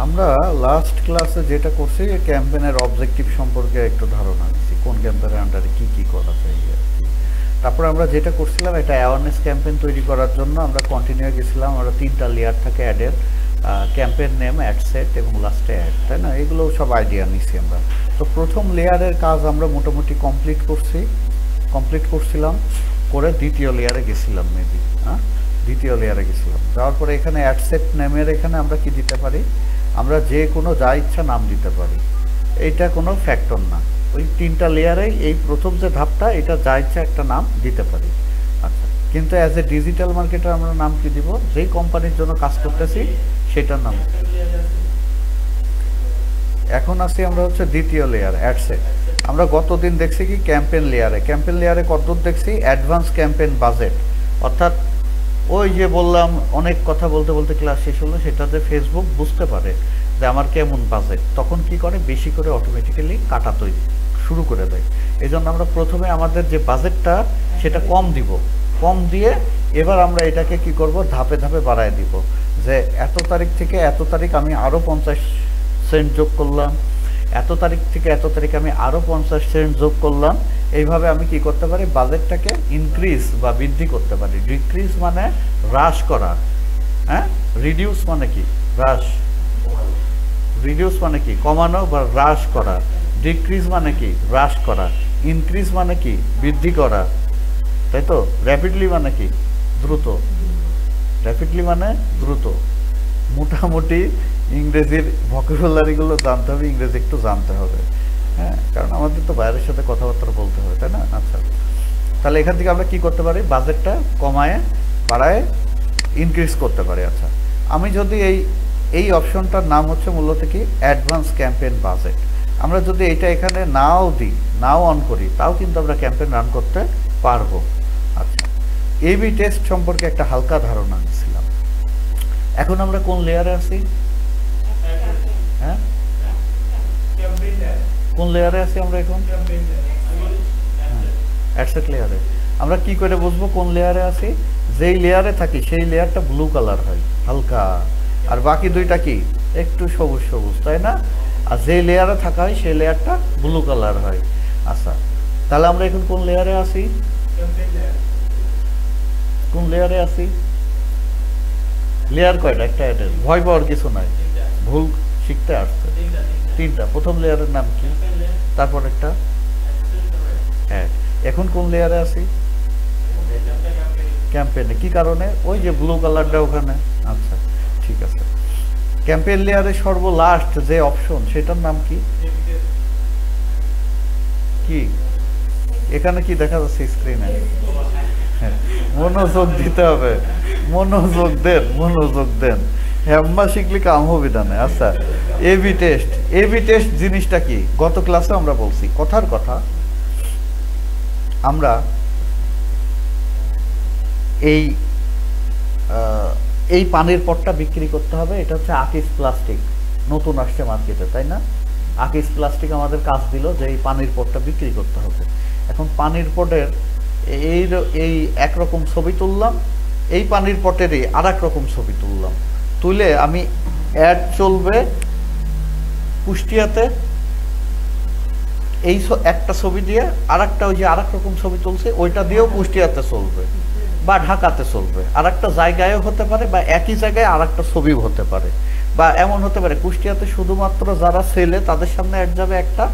আমরা লাস্ট ক্লাসে যেটা করছি ক্যাম্পেইনের অবজেক্টিভ সম্পর্কে একটু ধারণা দিচ্ছি, কোন ক্যাম্পেইনের আন্ডারে কি কি করা যায়। তারপর আমরা যেটা করছিলাম, এটা অ্যাওয়ারনেস ক্যাম্পেইন তৈরি করার জন্য আমরা কন্টিনিউ গেছিলাম। আমরা 3টা লেয়ার থাকে অ্যাডের, ক্যাম্পেইন নেম, অ্যাড সেট এবং লাস্টে অ্যাড, তাই না? এগুলো সব আইডিয়া নিছি আমরা। তো প্রথম লেয়ারের কাজ আমরা মোটামুটি কমপ্লিট করছিলাম, করে দ্বিতীয় লেয়ারে গেছিলাম মেবি, দ্বিতীয় লেয়ারে গেছিলাম। যাওয়ার পরে এখানে অ্যাড সেট নেমের এখানে আমরা কি দিতে পারি, আমরা যে কোনো যা ইচ্ছা নাম দিতে পারি। এইটা কোনো ফ্যাক্টর না, ওই 3টা লেয়ারেই এই প্রথম যে ধাপটা, এটা যা ইচ্ছা একটা নাম দিতে পারি। আচ্ছা, কিন্তু অ্যাজ এ ডিজিটাল মার্কেটার আমরা নাম কি দিব, যেই কোম্পানির জন্য কাজ করতেছি সেটার নাম। এখন আসি আমরা হচ্ছে দ্বিতীয় লেয়ার অ্যাড সেট। আমরা গতদিন দেখছি কি ক্যাম্পেইন লেয়ারে কতদূর দেখছি, অ্যাডভান্স ক্যাম্পেইন বাজেট, অর্থাৎ ওই যে বললাম অনেক কথা বলতে বলতে ক্লাস শেষ হলো, সেটাতে ফেসবুক বুঝতে পারে যে আমার কেমন বাজেট, তখন কি করে বেশি করে অটোমেটিক্যালি কাটা তৈরি শুরু করে দেয়। এই জন্য আমরা প্রথমে আমাদের যে বাজেটটা সেটা কম দিব, কম দিয়ে এবার আমরা এটাকে কি করব, ধাপে ধাপে বাড়ায় দিব। যে এত তারিখ থেকে এত তারিখ আমি আরও 50 সেন্ট যোগ করলাম, এত তারিখ থেকে এত তারিখ আমি আরও 50 সেন্ট যোগ করলাম। এইভাবে আমি কি করতে পারি, বাজেটটাকে ইনক্রিজ বা বৃদ্ধি করতে পারি। ডিক্রিজ মানে হ্রাস করা, রিডিউস মানে কি হ্রাস, রিডিউস মানে কি কমানো বা হ্রাস করা, ডিক্রিজ মানে কি হ্রাস করা, ইনক্রিজ মানে কি বৃদ্ধি করা, তাই তো? র্যাপিডলি মানে কি দ্রুত, র্যাপিডলি মানে দ্রুত। মোটামুটি ইংরেজির ভোকাবুলারিগুলো জানতে হবে, ইংরেজি একটু জানতে হবে, কারণ আমাদের তো বাইরের সাথে কথাবার্তা বলতে হবে, তাই না? আচ্ছা, তাহলে এখান থেকে আমরা কি করতে পারি, বাজেটটা কমায় বাড়ায় ইনক্রিজ করতে পারি। আচ্ছা, আমি যদি এই অপশনটার নাম হচ্ছে মূলত কি অ্যাডভান্স ক্যাম্পেইন বাজেট, আমরা যদি এটা এখানে নাও দিই, নাও অন করি, তাও কিন্তু আমরা ক্যাম্পেইন রান করতে পারবো। আচ্ছা, এবি টেস্ট সম্পর্কে একটা হালকা ধারণা দিয়েছিলাম। এখন আমরা কোন লেয়ারে আছি, কোন লেয়ারে আছি আমরা এখন? অ্যাডসেট লেয়ারে। আমরা কি করে বুঝবো কোন লেয়ারে আছি? যেই লেয়ারে থাকি সেই লেয়ারটা ব্লু কালার হয় হালকা, আর বাকি দুইটা কি একটু সবুজ সবুজ, তাই না? আর যেই লেয়ারে থাকা হয় সেই লেয়ারটা ব্লু কালার হয়। আচ্ছা, তাহলে আমরা এখন কোন লেয়ারে আছি, কোন লেয়ারে আছি? লেয়ার কয়টা? একটা অ্যাডের, ভয় পাওয়ার কিছু নাই, ভুল শিখতে আসছে। 3টা। প্রথম লেয়ারের নাম কি, তারপর একটা অ্যাড। এখন কোন লেয়ারে আছি? ক্যাম্পেইনে। কি কারণে? ওই যে ব্লু কালারটা ওখানে। আচ্ছা, ঠিক আছে। ক্যাম্পেইন লেয়ারে সর্বলাস্ট যে অপশন সেটার নাম কি? কি এখানে কি দেখা যাচ্ছে স্ক্রিনে? মনোযোগ দিতে হবে, মনোযোগ দেন, মনোযোগ দেন, হ্যাম্মা শিখলে কাম হবে না। আচ্ছা, এবি টেস্ট। এবি টেস্ট জিনিসটা কি গত ক্লাসে আমরা বলছি, কথার কথা। আমরা এই পানির পটটা বিক্রি করতে হবে, এটা হচ্ছে আকিস প্লাস্টিক, নতুন আসছে মার্কেটে, তাই না? আকিস প্লাস্টিক আমাদের কাজ দিল যে এই পানির পটটা বিক্রি করতে হবে। এখন পানির পটের এই একরকম ছবি তুললাম, এই পানির পটেরই আর এক রকম ছবি তুললাম, তুলে আমি অ্যাড চলবে কুষ্টিয়াতে, এই একটা ছবি দিয়ে আর একটা ওই যে আর এক রকম ছবি তুলছে ওইটা দিয়েও কুষ্টিয়াতে চলবে বা ঢাকাতে চলবে, আর একটা জায়গায়ও হতে পারে, বা একই জায়গায় আর একটা ছবিও হতে পারে, বা এমন হতে পারে কুষ্টিয়াতে শুধুমাত্র যারা ছেলে তাদের সামনে অ্যাড যাবে একটা,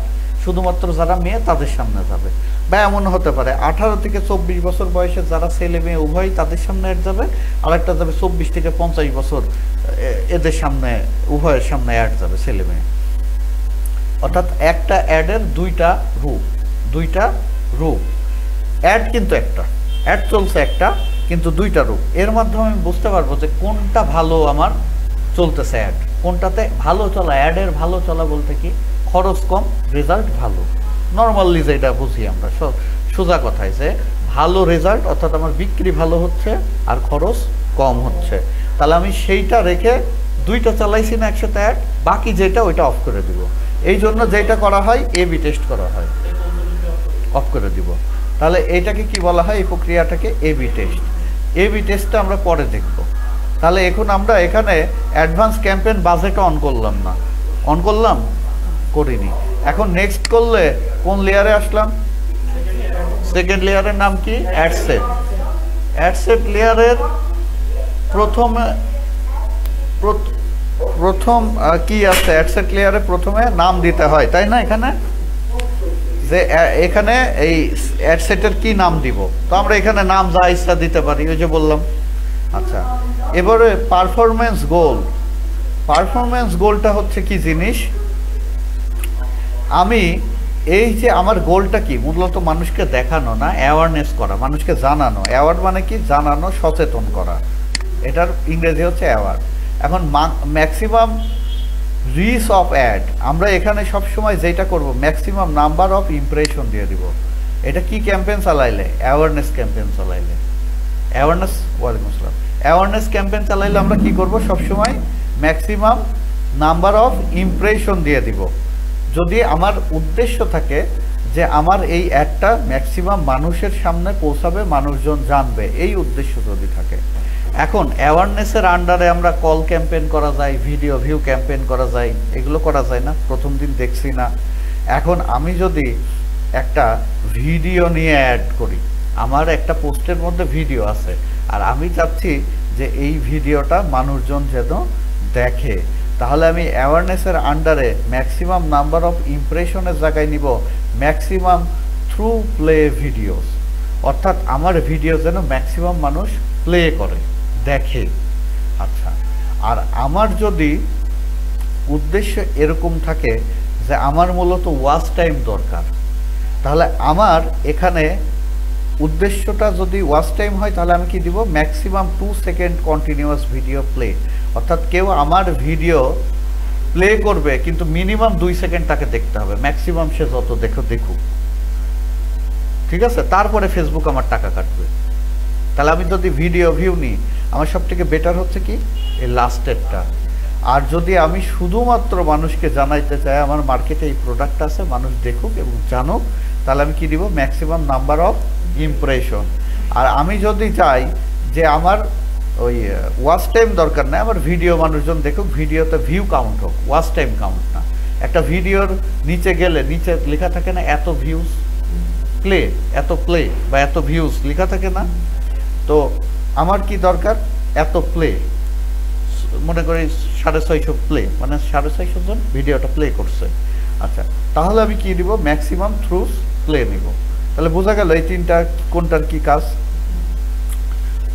শুধুমাত্র যারা মেয়ে তাদের সামনে যাবে, বা এমন হতে পারে 18 থেকে 24 বছর বয়সে যারা ছেলে মেয়ে উভয় তাদের সামনে অ্যাড যাবে, আর একটা যাবে 24 থেকে 50 বছর, এদের সামনে উভয়ের সামনে অ্যাড যাবে, ছেলে মেয়ে। অর্থাৎ একটা অ্যাডের দুইটা রূপ। অ্যাড কিন্তু একটা, অ্যাড চলছে একটা, কিন্তু দুইটা রূপ। এর মাধ্যমে আমি বুঝতে পারবো যে কোনটা ভালো আমার চলতেছে অ্যাড, কোনটাতে ভালো চলা। অ্যাডের ভালো চলা বলতে কি, খরচ কম, রেজাল্ট ভালো। নর্মালি যেটা বুঝি আমরা সোজা কথায়, যে ভালো রেজাল্ট, অর্থাৎ আমার বিক্রি ভালো হচ্ছে আর খরচ কম হচ্ছে, তাহলে আমি সেইটা রেখে দুইটা চালাইছি না একসাথে অ্যাড, বাকি যেটা ওইটা অফ করে দিব। এই জন্য যেটা করা হয় এবি টেস্ট করা হয়, অফ করে দিব। তাহলে এইটাকে কি বলা হয়, এই প্রক্রিয়াটাকে এবি টেস্ট। এবি টেস্টটা আমরা পরে দেখব, তাহলে এখন আমরা এখানে অ্যাডভান্স ক্যাম্পেইন বাজেট অন করলাম না, অন করলাম, করিনি। এখন নেক্সট করলে কোন লেয়ারে আসলাম? সেকেন্ড লেয়ারের নাম কি? অ্যাডসেট। অ্যাডসেট লেয়ারের প্রথম কি আছে? অ্যাডসেট লেয়ারে প্রথমে নাম দিতে হয়, তাই না? এখানে যে এখানে এই অ্যাডসেটের কি নাম দিব, তো আমরা এখানে নাম যা ইচ্ছা দিতে পারি, ওই যে বললাম। আচ্ছা, এবারে পারফরমেন্স গোল। পারফরমেন্স গোলটা হচ্ছে কি জিনিস? আমি এই যে আমার গোলটা কি, মূলত মানুষকে দেখানো না, অ্যাওয়ারনেস করা, মানুষকে জানানো। অ্যাওয়ার্ড মানে কি? জানানো, সচেতন করা, এটার ইংরেজি হচ্ছে অ্যাওয়ার্ড। এখন ম্যাক্সিমাম রিচ অফ অ্যাড, আমরা এখানে সবসময় যেটা করব, ম্যাক্সিমাম নাম্বার অফ ইমপ্রেশন দিয়ে দিব। এটা কি ক্যাম্পেইন চালাইলে? অ্যাওয়ারনেস ক্যাম্পেইন চালাইলে। অ্যাওয়ারনেস, ওয়ালাইকুম আসসালাম। অ্যাওয়ারনেস ক্যাম্পেইন চালাইলে আমরা কি করব? সবসময় ম্যাক্সিমাম নাম্বার অফ ইমপ্রেশন দিয়ে দিব। যদি আমার উদ্দেশ্য থাকে যে আমার এই অ্যাডটা ম্যাক্সিমাম মানুষের সামনে পৌঁছাবে, মানুষজন জানবে, এই উদ্দেশ্য যদি থাকে। এখন অ্যাওয়ারনেসের আন্ডারে আমরা কল ক্যাম্পেইন করা যায়, ভিডিও ভিউ ক্যাম্পেইন করা যায়, এগুলো করা যায় না? প্রথম দিন দেখছি না। এখন আমি যদি একটা ভিডিও নিয়ে অ্যাড করি, আমার একটা পোস্টের মধ্যে ভিডিও আছে, আর আমি চাচ্ছি যে এই ভিডিওটা মানুষজন যেন দেখে, তাহলে আমি অ্যাওয়ারনেসের আন্ডারে ম্যাক্সিমাম নাম্বার অফ ইমপ্রেশনের জায়গায় নিব ম্যাক্সিমাম থ্রু প্লে ভিডিওস, অর্থাৎ আমার ভিডিও যেন ম্যাক্সিমাম মানুষ প্লে করে, দেখে। আচ্ছা, আর আমার যদি উদ্দেশ্য এরকম থাকে যে আমার মূলত ওয়াচ টাইম দরকার, তাহলে আমার এখানে উদ্দেশ্যটা যদি ওয়াচ টাইম হয়, তাহলে আমি কি দিব? Maximum 2 second continuous video play, অর্থাৎ কেউ আমার ভিডিও প্লে করবে কিন্তু মিনিমাম 2 সেকেন্ড তাকে দেখতে হবে, ম্যাক্সিমাম সে যত দেখুক, ঠিক আছে? তারপরে ফেসবুক আমার টাকা কাটবে। তাহলে আমি যদি ভিডিও ভিউ নিই, আমার সব থেকে বেটার হচ্ছে কি এই লাস্টেরটা। আর যদি আমি শুধুমাত্র মানুষকে জানাইতে চাই আমার মার্কেটে এই প্রোডাক্ট আছে, মানুষ দেখুক এবং জানুক, তাহলে আমি কি দিব? Maximum number of impression. আর আমি যদি চাই যে আমার ওই ওয়াচ টাইম দরকার নেই, আমার ভিডিও মানুষজন দেখুক, ভিডিওতে ভিউ কাউন্ট হোক, ওয়াচ টাইম কাউন্ট না। একটা ভিডিওর নিচে গেলে নিচে লেখা থাকে না এত ভিউজ প্লে, এত প্লে বা এত ভিউজ লেখা থাকে না? তো আমার কি দরকার? এত প্লে, মনে করি 650 প্লে, মানে 650 জন ভিডিওটা প্লে করছে। আচ্ছা, তাহলে আমি কি দিব? ম্যাক্সিমাম থ্রুস প্লে নিব। তাহলে বোঝা গেল এই তিনটা কোনটার কি কাজ।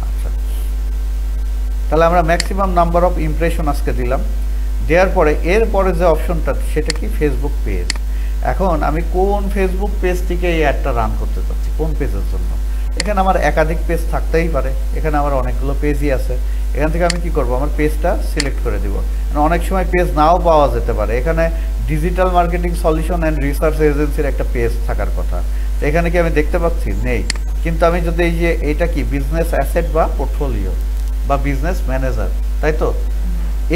আচ্ছা, তাহলে আমরা ম্যাক্সিমাম নাম্বার অফ ইমপ্রেশন আজকে দিলাম। দেওয়ার পরে এরপরে যে অপশনটা, সেটা কি? Facebook page. এখন আমি কোন ফেসবুক পেজ থেকে এই অ্যাডটা রান করতে চাচ্ছি, কোন পেজের জন্য? এখানে আমার একাধিক পেজ থাকতেই পারে, এখানে আমার অনেকগুলো পেজই আছে। এখান থেকে আমি কি করব? আমার পেজটা সিলেক্ট করে দিব। অনেক সময় পেজ নাও পাওয়া যেতে পারে। এখানে digital marketing solution and research এজেন্সির একটা পেজ থাকার কথা, এখানে কি আমি দেখতে পাচ্ছি? নেই। কিন্তু আমি যদি এই যে এইটা কি বিজনেস অ্যাসেট বা পোর্টফোলিও বা বিজনেস ম্যানেজার, তাই তো,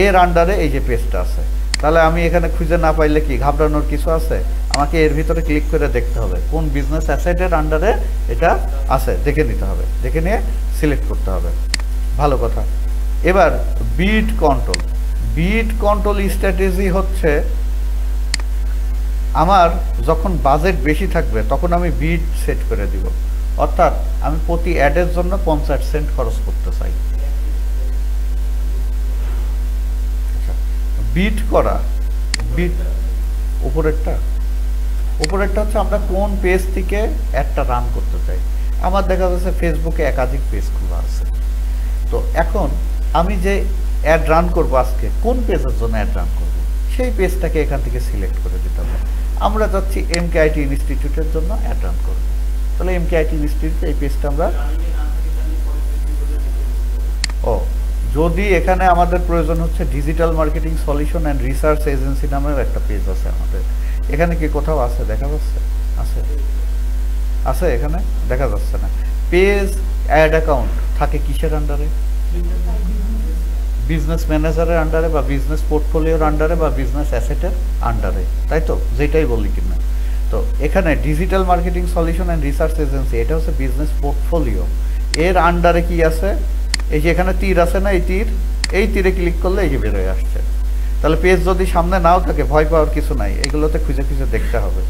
এর আন্ডারে এই যে পেজটা আছে, তাহলে আমি এখানে খুঁজে না পাইলে কি ঘাবড়ানোর কিছু আছে? আমাকে এর ভিতরে ক্লিক করে দেখতে হবে কোন বিজনেস অ্যাসেটের আন্ডারে এটা আছে, দেখে নিতে হবে, দেখে নিয়ে সিলেক্ট করতে হবে। ভালো কথা। এবার বিড কন্ট্রোল। বিড কন্ট্রোল স্ট্র্যাটেজি হচ্ছে আমার যখন বাজেট বেশি থাকবে তখন আমি বিড সেট করে দিব, অর্থাৎ আমি প্রতি অ্যাডের জন্য 50 সেন্ট খরচ করতে চাই। বিড করা, বিড উপরেরটা হচ্ছে আমরা কোন পেজ থেকে অ্যাডটা রান করতে চাই। আমার দেখা যাচ্ছে ফেসবুকে একাধিক পেজ খোলা আছে, তো এখন আমি যে অ্যাড রান করব আজকে, কোন পেজের জন্য অ্যাড রান করব, সেই পেজটাকে এখান থেকে সিলেক্ট করে দিতে হবে। আমরা যাচ্ছি MKIT ইনস্টিটিউটের জন্য অ্যাড রান করব, তাহলে MKIT ইনস্টিটিউট এই পেজটা আমরা, যদি এখানে আমাদের প্রয়োজন হচ্ছে digital marketing solution and research agency নামের একটা পেজ আছে আমাদের, এখানে কি কোথাও আছে? দেখা যাচ্ছে? আছে এখানে দেখা যাচ্ছে না। পেজ অ্যাড অ্যাকাউন্ট থাকে কিসের আন্ডারে? বিজনেস ম্যানেজারের আন্ডারে বা বিজনেস পোর্টফোলিওর আন্ডারে বা বিজনেস অ্যাসেটের আন্ডারে, তাই তো, যেটাই বলি কিনা। তো এখানে digital marketing solution and research agency, এটা হচ্ছে বিজনেস পোর্টফোলিও, এর আন্ডারে কি আছে? এই যে এখানে তীর আছে না, এই তীরে ক্লিক করলে এই যে বের হয়ে আসছে। তাহলে পেজ যদি সামনে নাও থাকে ভয় পাওয়ার কিছু নাই, এগুলোতে খুঁজে খুঁজে দেখতে হবে,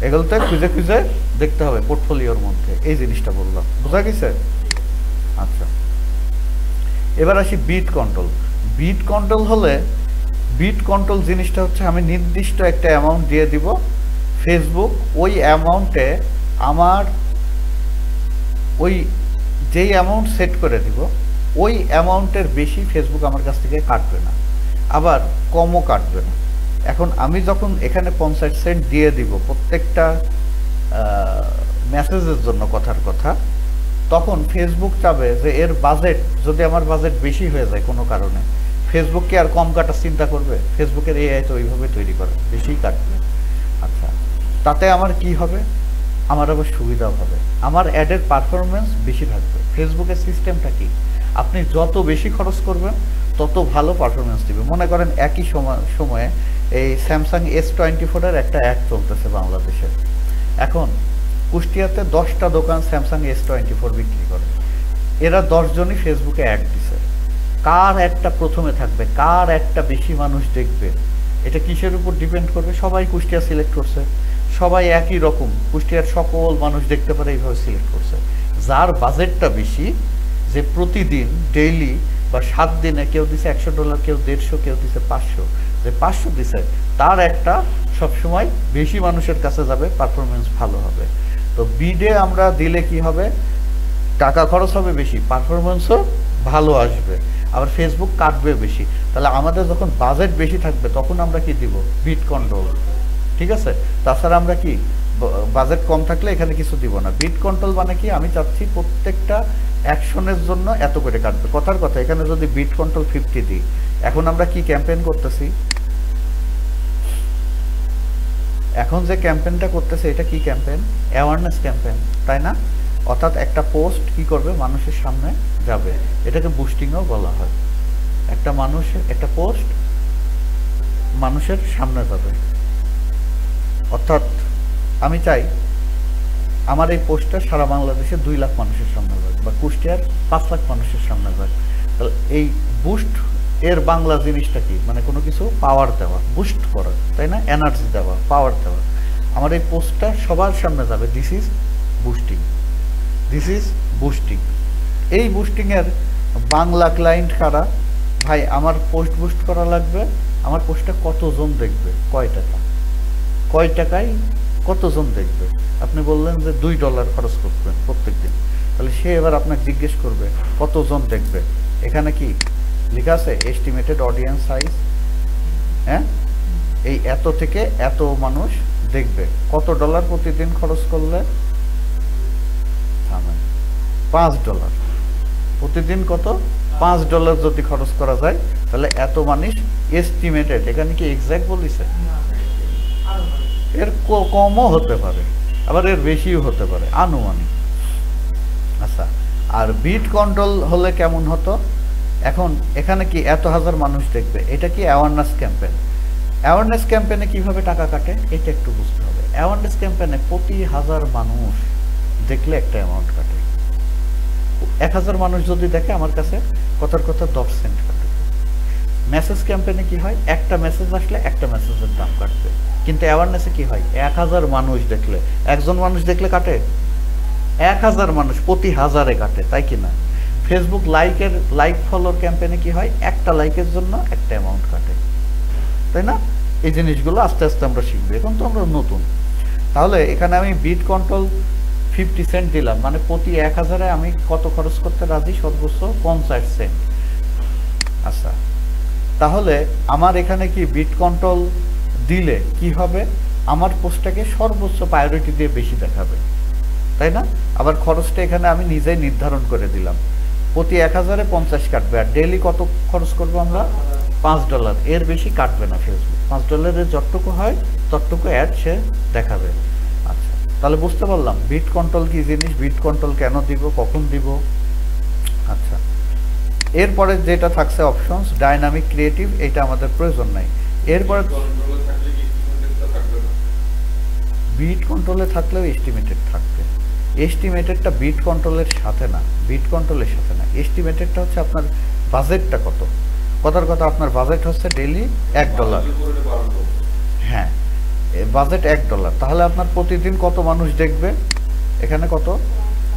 এগুলোতে খুঁজে খুঁজে দেখতে হবে পোর্টফোলিওর মধ্যে। এই জিনিসটা বললাম, বোঝা গেছে? আচ্ছা, এবার আসি বিট কন্ট্রোল। বিট কন্ট্রোল হলে, বিট কন্ট্রোল জিনিসটা হচ্ছে আমি নির্দিষ্ট একটা অ্যামাউন্ট দিয়ে দিব, ফেসবুক ওই অ্যামাউন্টে আমার ওই যেই অ্যামাউন্ট সেট করে দিব ওই অ্যামাউন্টের বেশি ফেসবুক আমার কাছ থেকে কাটবে না, আবার কমও কাটবে না। এখন আমি যখন এখানে 50 সেন্ট দিয়ে দিব প্রত্যেকটা মেসেজের জন্য, কথার কথা, তখন ফেসবুক চাবে যে এর বাজেট, যদি আমার বাজেট বেশি হয়ে যায় কোনো কারণে, ফেসবুক কি আর কম কাটার চিন্তা করবে? ফেসবুকের এআই তো ওইভাবে তৈরি করে, বেশিই কাটবে। আচ্ছা, তাতে আমার কি হবে? আমার আবার সুবিধাও হবে, আমার অ্যাডের পারফরমেন্স বেশি থাকবে। ফেসবুকের সিস্টেমটা কি, আপনি যত বেশি খরচ করবেন তত ভালো পারফরমেন্স দিবে। মনে করেন একই সময়ে এই স্যামসাং S24 একটা অ্যাড চলতেছে বাংলাদেশে। এখন কুষ্টিয়াতে 10টা দোকান স্যামসাং S24 বিক্রি করে, এরা 10 জনই ফেসবুকে অ্যাড দিছে। কার একটা প্রথমে থাকবে, কার একটা বেশি মানুষ দেখবে, এটা কিসের উপর ডিপেন্ড করবে? সবাই কুষ্টিয়া সিলেক্ট করছে, সবাই একই রকম, কুষ্টিয়ার সকল মানুষ দেখতে পারে এইভাবে সিলেক্ট করছে। যার বাজেটটা বেশি, যে প্রতিদিন ডেইলি বা 7 দিনে কেউ দিছে $100, কেউ 150, কেউ দিছে 500, যে 500 দিছে তার একটা সবসময় বেশি মানুষের কাছে যাবে, পারফরমেন্স ভালো হবে। তো বিডে আমরা দিলে কি হবে? টাকা খরচ হবে বেশি, পারফরমেন্সও ভালো আসবে, আবার ফেসবুক কাটবে বেশি। তাহলে আমাদের যখন বাজেট বেশি থাকবে তখন আমরা কি দিব? বিট কন্ট্রোল, ঠিক আছে? তাছাড়া আমরা কি, বাজেট কম থাকলে এখানে কিছু দিব না। বিট কন্ট্রোল মানে কি, আমি চাচ্ছি প্রত্যেকটা অ্যাকশনের জন্য এত করে কাটবে। কথার কথা, এখানে যদি বিট কন্ট্রোল 50 দিই, এখন আমরা কি ক্যাম্পেইন করতেছি? এখন যে ক্যাম্পেইনটা করতেছে এটা কি ক্যাম্পেইন? অ্যাওয়ারনেস ক্যাম্পেইন, তাই না? অর্থাৎ একটা পোস্ট কি করবে? মানুষের সামনে যাবে, এটাকে বুস্টিংও বলা হয়। একটা পোস্ট মানুষের সামনে যাবে, অর্থাৎ আমি চাই আমার এই পোস্টটা সারা বাংলাদেশে 2 লাখ মানুষের সামনে যাক, বা কুষ্টিয়ার 5 লাখ মানুষের সামনে যাক। তাহলে এই বুস্ট এর বাংলা জিনিসটা কি? মানে কোনো কিছু পাওয়ার দেওয়া, বুস্ট করা, তাই না? এনার্জি দেওয়া, পাওয়ার দেওয়া। আমার এই পোস্টটা সবার সামনে যাবে, this is boosting, this is boosting. এই বুস্টিংয়ের বাংলা ক্লায়েন্ট কারা? ভাই, আমার পোস্ট বুস্ট করা লাগবে, আমার পোস্টটা কতজন দেখবে, কয় টাকায় কতজন দেখবে? আপনি বললেন যে $2 খরচ করবেন প্রত্যেক দিন, তাহলে সে এবার আপনাকে জিজ্ঞেস করবে কতজন দেখবে। এখানে কি লেখা আছে? এস্টিমেটেড অডিয়েন্স সাইজ, হ্যাঁ, এই এত থেকে এত মানুষ দেখবে। কত ডলার প্রতিদিন খরচ করলে? $5 প্রতিদিন। কত? $5 যদি খরচ করা যায় তাহলে এত মানুষ এস্টিমেটেড। এখানে কি এক্সাক্ট বলিছে? এর কমও হতে পারে, আবার এর বেশিও হতে পারে, আনুমানিক। আচ্ছা, আর বিট কন্ট্রোল হলে কেমন হতো? এখন এখানে কি এত হাজার মানুষ দেখবে, এটা কি অ্যাওয়ারনেস ক্যাম্পেইন। অ্যাওয়ারনেস ক্যাম্পেইনে কিভাবে টাকা কাটে এটা একটু বুঝতে হবে। অ্যাওয়ারনেস ক্যাম্পেইনে প্রতি 1000 মানুষ দেখলে একটা অ্যামাউন্ট কাটে। 1000 মানুষ যদি দেখে আমার কাছে কথার কথা 10 সেন্ট কাটে। মেসেজ ক্যাম্পেইনে কি হয়? একটা মেসেজ আসলে একটা মেসেজের দাম কাটবে, কিন্তু অ্যাওয়ারনেসে কি হয়? 1000 মানুষ দেখলে, একজন মানুষ দেখলে কাটে 1000 মানুষ প্রতি 1000-এ কাটে, তাই কি না? ফেসবুক লাইক ফলোর ক্যাম্পেইনে কি হয়? একটা লাইকের জন্য একটা অ্যামাউন্ট কাটে, তাই না? এই জিনিসগুলো আস্তে আস্তে আমরা শিখবো, এখন তো আমরা নতুন। তাহলে এখানে আমি বিট কন্ট্রোল 50 সেন্ট দিলাম, মানে প্রতি 1000-এ আমি কত খরচ করতে রাজি? সর্বোচ্চ 50 সেন্ট। আচ্ছা, তাহলে আমার এখানে কি বিট কন্ট্রোল দিলে কি হবে? আমার পোস্টটাকে সর্বোচ্চ প্রায়োরিটি দিয়ে বেশি দেখাবে, তাই না? আবার খরচটা এখানে আমি নিজেই নির্ধারণ করে দিলাম, প্রতি 1000-এ 50 কাটবে। আর ডেইলি কত খরচ করবো আমরা? $5, এর বেশি কাটবে না ফেসবুক। $5-এর যতটুকু হয় ততটুকু অ্যাড সে দেখাবে। আচ্ছা, তাহলে বুঝতে পারলাম বিট কন্ট্রোল কি জিনিস, বিট কন্ট্রোল কেন দিব, কখন দিব। আচ্ছা, এরপরে যেটা থাকছে অপশনস, ডাইনামিক, ক্রিয়েটিভ, এটা আমাদের প্রয়োজন নাই। এরপরে বিট কন্ট্রোলে থাকলেও এস্টিমেটেড থাকবে, এস্টিমেটেডটা বিট কন্ট্রোলের সাথে না, বিট কন্ট্রোলের সাথে না, এস্টিমেটেডটা হচ্ছে আপনার বাজেটটা কত। কথার কথা আপনার বাজেট হচ্ছে ডেইলি $1। হ্যাঁ, বাজেট $1, তাহলে আপনার প্রতিদিন কত মানুষ দেখবে? এখানে কত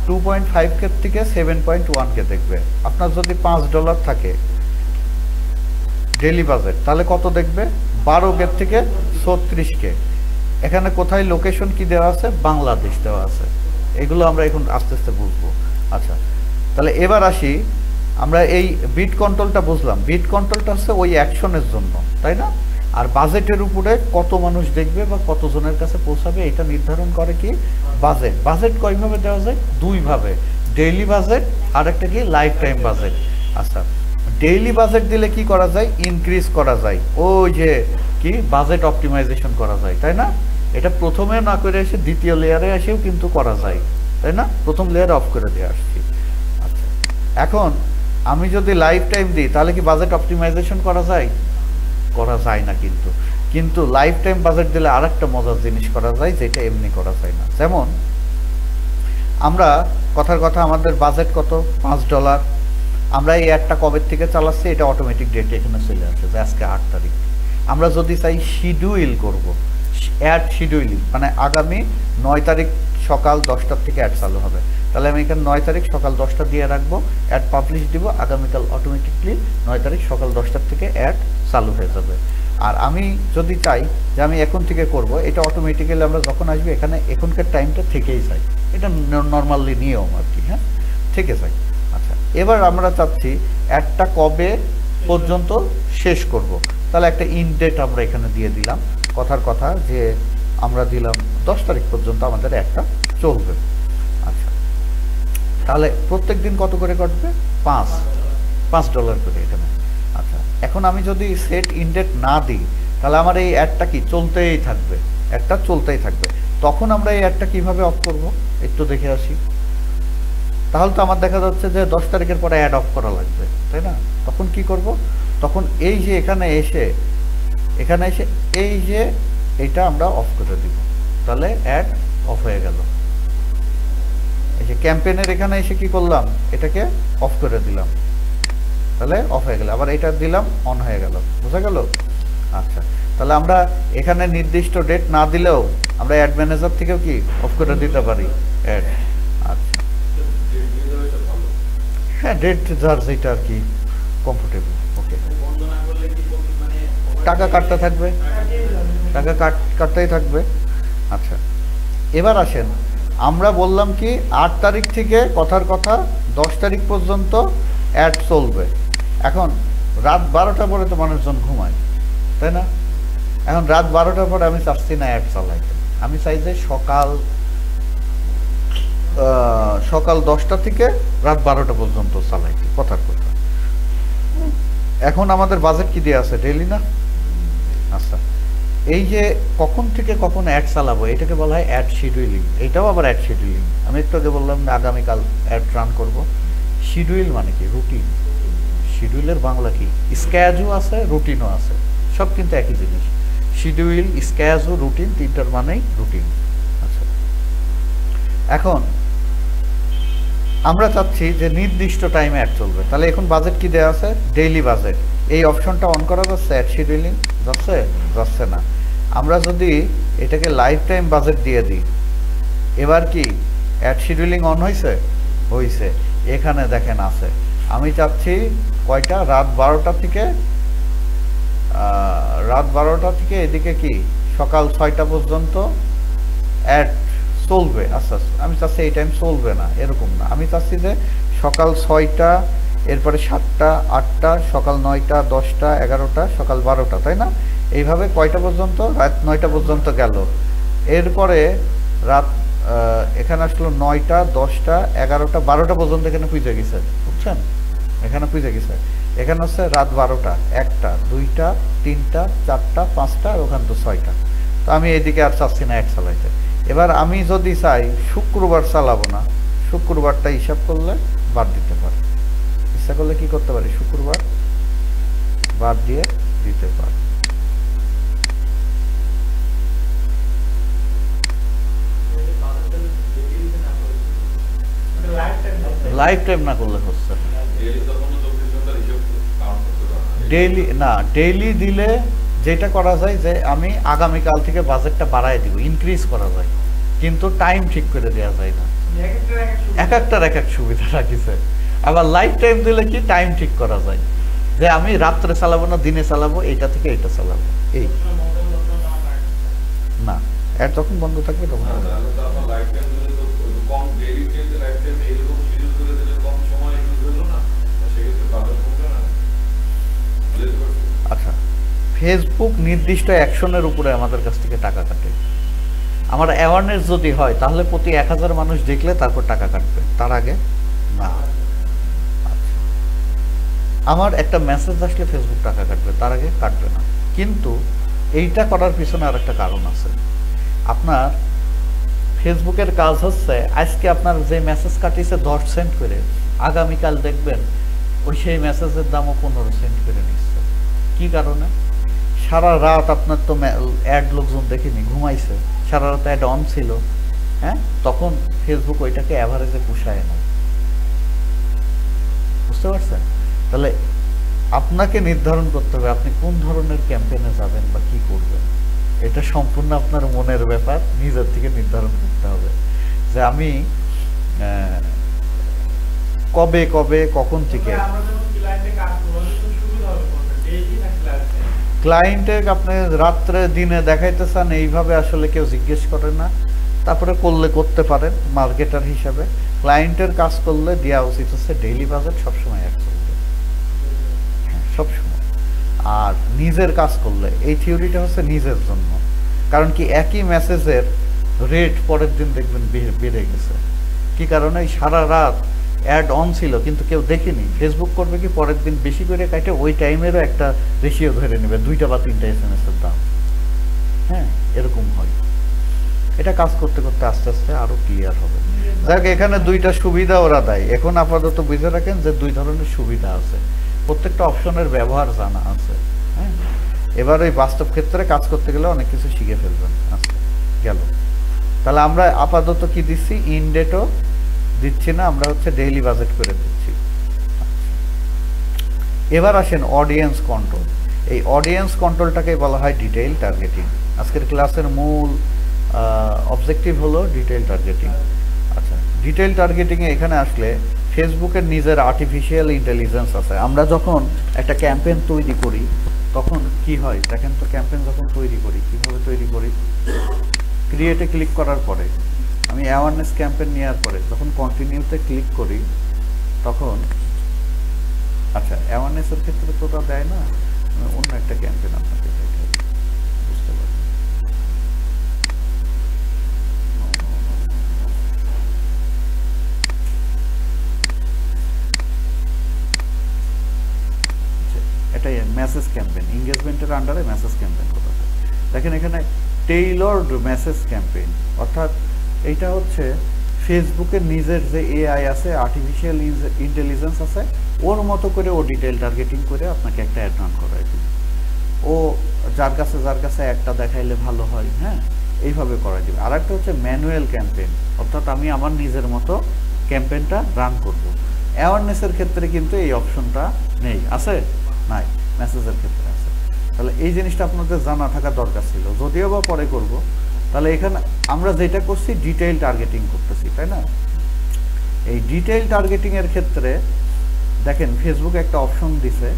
2.5K থেকে 7.1K দেখবে। আপনার যদি $5 থাকে ডেইলি বাজেট, তাহলে কত দেখবে? 12K থেকে 36K। এখানে কোথায় লোকেশন কি দেওয়া আছে? বাংলাদেশ দেওয়া আছে। এগুলো আমরা এখন আস্তে আস্তে বুঝবো। আচ্ছা, তাহলে এবার আসি, আমরা এই বিট কন্ট্রোলটা বুঝলাম। বিট কন্ট্রোলটা হচ্ছে ওই অ্যাকশনের জন্য, তাই না? আর বাজেটের উপরে কত মানুষ দেখবে বা কতজনের কাছে পৌঁছাবে এটা নির্ধারণ করে কি? বাজেট। বাজেট কয়ভাবে দেওয়া যায়? দুইভাবে, ডেইলি বাজেট আর একটা কি লাইফ টাইম বাজেট। আচ্ছা, ডেইলি বাজেট দিলে কি করা যায়? ইনক্রিজ করা যায়, ওই যে কি বাজেট অপটিমাইজেশন করা যায়, তাই না? এটা প্রথমে না করে এসে দ্বিতীয় লেয়ারে এসেও কিন্তু করা যায়, তাই না? প্রথম লেয়ার অফ করে দিয়ে আসছি। আচ্ছা, এখন আমি যদি লাইফ টাইম দিই তাহলে কি বাজেট অপটিমাইজেশন করা যায়? করা যায় না। কিন্তু লাইফ টাইম বাজেট দিলে আর একটা মজার জিনিস করা যায়, যেটা এমনি করা যায় না। যেমন আমরা কথার কথা আমাদের বাজেট কত? $5। আমরা এই অ্যাডটা কবে থেকে চালাচ্ছি? এটা অটোমেটিক ডেটে এখানে চলে আসে যে আজকে 8 তারিখ। আমরা যদি চাই শিডিউল করব, অ্যাড শিডিউলিং, মানে আগামী 9 তারিখ সকাল 10টা থেকে অ্যাড চালু হবে, তাহলে আমি এখানে 9 তারিখ সকাল 10টা দিয়ে রাখবো, অ্যাড পাবলিশ দিব, আগামীকাল অটোমেটিকলি 9 তারিখ সকাল 10টার থেকে অ্যাড চালু হয়ে যাবে। আর আমি যদি চাই যে আমি এখন থেকে করব, এটা অটোমেটিক্যালি আমরা যখন আসবে এখানে এখনকার টাইমটা থেকেই যাই, এটা নর্মালি নিয়ম আর কি। হ্যাঁ, থেকে যাই। আচ্ছা, এবার আমরা চাচ্ছি অ্যাডটা কবে পর্যন্ত শেষ করব, তাহলে একটা ইন ডেট আমরা এখানে দিয়ে দিলাম। কথার কথা যে আমরা দিলাম 10 তারিখ পর্যন্ত আমাদের অ্যাডটা চলবে। আচ্ছা, তাহলে প্রত্যেক দিন কত করে কাটবে? $5 করে এখানে। আচ্ছা, এখন আমি যদি সেট ইনডেট না দিই তাহলে আমার এই অ্যাডটা কি চলতেই থাকবে, অ্যাডটা চলতেই থাকবে। তখন আমরা এই অ্যাডটা কিভাবে অফ করব একটু দেখে আসি। তাহলে তো আমার দেখা যাচ্ছে যে 10 তারিখের পরে অ্যাড অফ করা লাগবে, তাই না? তখন কি করব? তখন এই যে এখানে এসে এই যে এটা আমরা অফ করে দিব, তাহলে অ্যাড অফ হয়ে গেল। এই যে ক্যাম্পেইনের এখানে এসে কি করলাম? এটাকে অফ করে দিলাম, তাহলে অফ হয়ে গেল। আবার এটা দিলাম, অন হয়ে গেল। বোঝা গেল? আচ্ছা, তাহলে আমরা এখানে নির্দিষ্ট ডেট না দিলেও আমরা অ্যাড ম্যানেজার থেকেও কি অফ করে দিতে পারি অ্যাড। আচ্ছা, হ্যাঁ, ডেট যার যেটা আর কি কমফোর্টেবল। ওকে, টাকা কাটতে থাকবে, টাকা কাটতেই থাকবে। আচ্ছা, এবার আসেন, আমরা বললাম কি 8 তারিখ থেকে কথার কথা 10 তারিখ পর্যন্ত অ্যাড চলবে। এখন রাত 12টার পরে তো মানুষজন ঘুমায়, তাই না? এখন রাত 12টার পরে আমি চাচ্ছি না অ্যাড চালাইতে, আমি চাই যে সকাল 10টা থেকে রাত 12টা পর্যন্ত চালাইতে। কথার কথা, এখন আমাদের বাজেট কি দিয়ে আছে? ডেইলি না? আচ্ছা, এই যে কখন থেকে কখন অ্যাড চালাবো এটাকে বলা হয় অ্যাড শিডিউলিং। এটাও আবার অ্যাড শিডিউলিং। আমি একটু আগে বললাম না আগামীকাল অ্যাড রান করব। শিডিউল মানে কি? রুটিন। শিডিউলের বাংলা কি? স্ক্যাজও আছে, রুটিনও আছে, সব কিন্তু একই জিনিস। শিডিউল, স্ক্যাজও, রুটিন, তিনটার মানেই রুটিন। আচ্ছা, এখন আমরা চাচ্ছি যে নির্দিষ্ট টাইমে অ্যাড চলবে, তাহলে এখন বাজেট কি দেওয়া আছে? Daily budget. এই অপশনটা অন করা যাচ্ছে? অ্যাড শিডিউলিং যাচ্ছে না। আমরা যদি এটাকে লাইফ টাইম বাজেট দিয়ে দিই, এবার কি অ্যাড শিডিউলিং অন হয়েছে? এখানে দেখেন আছে। আমি চাচ্ছি কয়টা? রাত 12টা থেকে এদিকে কি সকাল 6টা পর্যন্ত অ্যাড চলবে। আচ্ছা, আমি চাচ্ছি এই টাইম চলবে না, এরকম না। আমি চাচ্ছি যে সকাল 6টা, এরপরে 7টা, 8টা, সকাল 9টা, 10টা, 11টা, সকাল 12টা, তাই না? এইভাবে কয়টা পর্যন্ত? রাত 9টা পর্যন্ত গেল। এরপরে রাত এখানে আসলো 9টা, 10টা, 11টা, 12টা পর্যন্ত এখানে পুজো গেছে, বুঝছেন? এখানে পুজো গেছে। এখানে হচ্ছে রাত 12টা, 1টা, 2টা, 3টা, 4টা, 5টা, আর ওখানে তো 6টা। তো আমি এদিকে আর চাচ্ছি না অ্যাড চালাইতে। এবার আমি যদি চাই শুক্রবার চালাবো না, শুক্রবারটা হিসাব করলে বাদ দিতে পারি। ইচ্ছা করলে কি করতে পারি? শুক্রবার বাদ দিয়ে দিতে পারি। লাইফ টাইম না করলে হচ্ছে না। ডেইলি না, ডেইলি দিলে যেটা করা যায় যে আমি আগামীকাল থেকে বাজেটটা বাড়ায় দিব, ইনক্রিজ করা যায়, কিন্তু টাইম ঠিক করে দেওয়া যায় না। এক একটার এক এক সুবিধা রাখিছে। আবার লাইফ টাইম দিলে কি টাইম ঠিক করা যায়, যে আমি রাত্রে চালাবো না দিনে চালাবো, এইটা থেকে এইটা চালাবো, এই না অ্যাড যখন বন্ধ থাকবে তখন। আচ্ছা, ফেসবুক নির্দিষ্ট অ্যাকশনের উপরে আমাদের কাছ থেকে টাকা কাটে। আমার অ্যাওয়ারনেস যদি হয় তাহলে প্রতি 1000 মানুষ দেখলে তারপর টাকা কাটবে, তার আগে না। আচ্ছা, আমার একটা মেসেজ আসলে ফেসবুক টাকা কাটবে, তার আগে কাটবে না। কিন্তু এইটা করার পিছনে আর একটা কারণ আছে। আপনার ফেসবুকের কাজ হচ্ছে আজকে আপনার যে মেসেজ কাটিয়েছে 10 সেন্ট করে, আগামীকাল দেখবেন ওই সেই মেসেজের দামও 15 সেন্ট করে নিচ্ছে। কি কারণে? সারা রাত আপনার তো অ্যাড লোকজন দেখেনি, ঘুমাইছে, সারা রাত অ্যাড অন ছিল, হ্যাঁ, তখন ফেসবুক ওইটাকে অ্যাভারেজে পুষায় না। বুঝতে পারছেন? তাহলে আপনাকে নির্ধারণ করতে হবে আপনি কোন ধরনের ক্যাম্পেইনে যাবেন বা কি করবেন। এটা সম্পূর্ণ আপনার মনের ব্যাপার, নিজের থেকে নির্ধারণ করতে হবে যে আমি কবে কবে কখন থেকে। ক্লায়েন্টে আপনি রাত্রে দিনে দেখাইতে চান, এইভাবে আসলে কেউ জিজ্ঞেস করে না। তারপরে করলে করতে পারেন মার্কেটার হিসাবে। ক্লায়েন্টের কাজ করলে দেওয়া উচিত হচ্ছে ডেইলি বাজেট সবসময় এক চলবে, হ্যাঁ সবসময়। আর নিজের কাজ করলে এই থিওরিটা হচ্ছে নিজের জন্য। কারণ কি, একই মেসেজের রেট পরের দিন দেখবেন বেড়ে গেছে। কি কারণে? সারা রাত অ্যাড অন ছিল কিন্তু কেউ দেখেনি। ফেসবুক করবে কি, পরের দিন বেশি করে কাটে ওই টাইমেরও একটা রেশিও ধরে নেবে, 2টা বা 3টা SMS এর দাম, হ্যাঁ এরকম হয়। এটা কাজ করতে করতে আস্তে আস্তে আরো ক্লিয়ার হবে। যাক, এখানে 2টা সুবিধা ওরা দেয়। এখন আপাতত বুঝে রাখেন যে 2 ধরনের সুবিধা আছে, প্রত্যেকটা অপশনের ব্যবহার জানা আছে, হ্যাঁ। এবার ওই বাস্তব ক্ষেত্রে কাজ করতে গেলে অনেক কিছু শিখে ফেলবেন। আচ্ছা, গেল। তাহলে আমরা আপাতত কি দিচ্ছি, ইনডেটও দিচ্ছি না, আমরা হচ্ছে ডেইলি বাজেট করে দিচ্ছি। এবার আসেন অডিয়েন্স কন্ট্রোল। এই অডিয়েন্স কন্ট্রোলটাকে বলা হয় ডিটেইল টার্গেটিং। আজকের ক্লাসের মূল অবজেক্টিভ হলো ডিটেইল টার্গেটিং। আচ্ছা, ডিটেইল টার্গেটিংয়ে এখানে আসলে ফেসবুকের নিজের আর্টিফিশিয়াল ইন্টেলিজেন্স আছে। আমরা যখন একটা ক্যাম্পেইন তৈরি করি তখন কি হয় দেখেন তো, ক্যাম্পেইন যখন তৈরি করি কিভাবে তৈরি করি, ক্রিয়েটে ক্লিক করার পরে আমি অ্যাওয়ারনেস ক্যাম্পেইন নেওয়ার পরে যখন কন্টিনিউতে ক্লিক করি তখন, আচ্ছা অ্যাওয়ারনেসের ক্ষেত্রে তো ওটা দেয় না, অন্য একটা ক্যাম্পেইন আপনাকে দেখাই, বুঝতে পারি। এটাই মেসেজ ক্যাম্পেইন, এঙ্গেজমেন্টের আন্ডারে মেসেজ ক্যাম্পেইন করা হয়। দেখেন এখানে টেইলরড মেসেজ ক্যাম্পেইন, অর্থাৎ এইটা হচ্ছে ফেসবুকের নিজের যে এআই আছে, আর্টিফিশিয়াল ইন্টেলিজেন্স আছে, ওর মতো করে ও ডিটেইল টার্গেটিং করে আপনাকে একটা অ্যাড রান করায় দিবে। ও যার কাছে একটা দেখাইলে ভালো হয়, হ্যাঁ এইভাবে করাই দিবে। আর একটা হচ্ছে ম্যানুয়াল ক্যাম্পেইন, অর্থাৎ আমি আমার নিজের মতো ক্যাম্পেইনটা রান করব। অ্যাওয়ারনেসের ক্ষেত্রে কিন্তু এই অপশনটা নেই, আছে নাই, মেসেজের ক্ষেত্রে আছে। তাহলে এই জিনিসটা আপনাদের জানা থাকা দরকার ছিল, যদিও বা পরে করব। তাহলে এখানে আমরা যেটা করছি ডিটেইল টার্গেটিং করতেছি, তাই না? এই ডিটেইল টার্গেটিং এর ক্ষেত্রে দেখেন ফেসবুক একটা অপশন দিছে,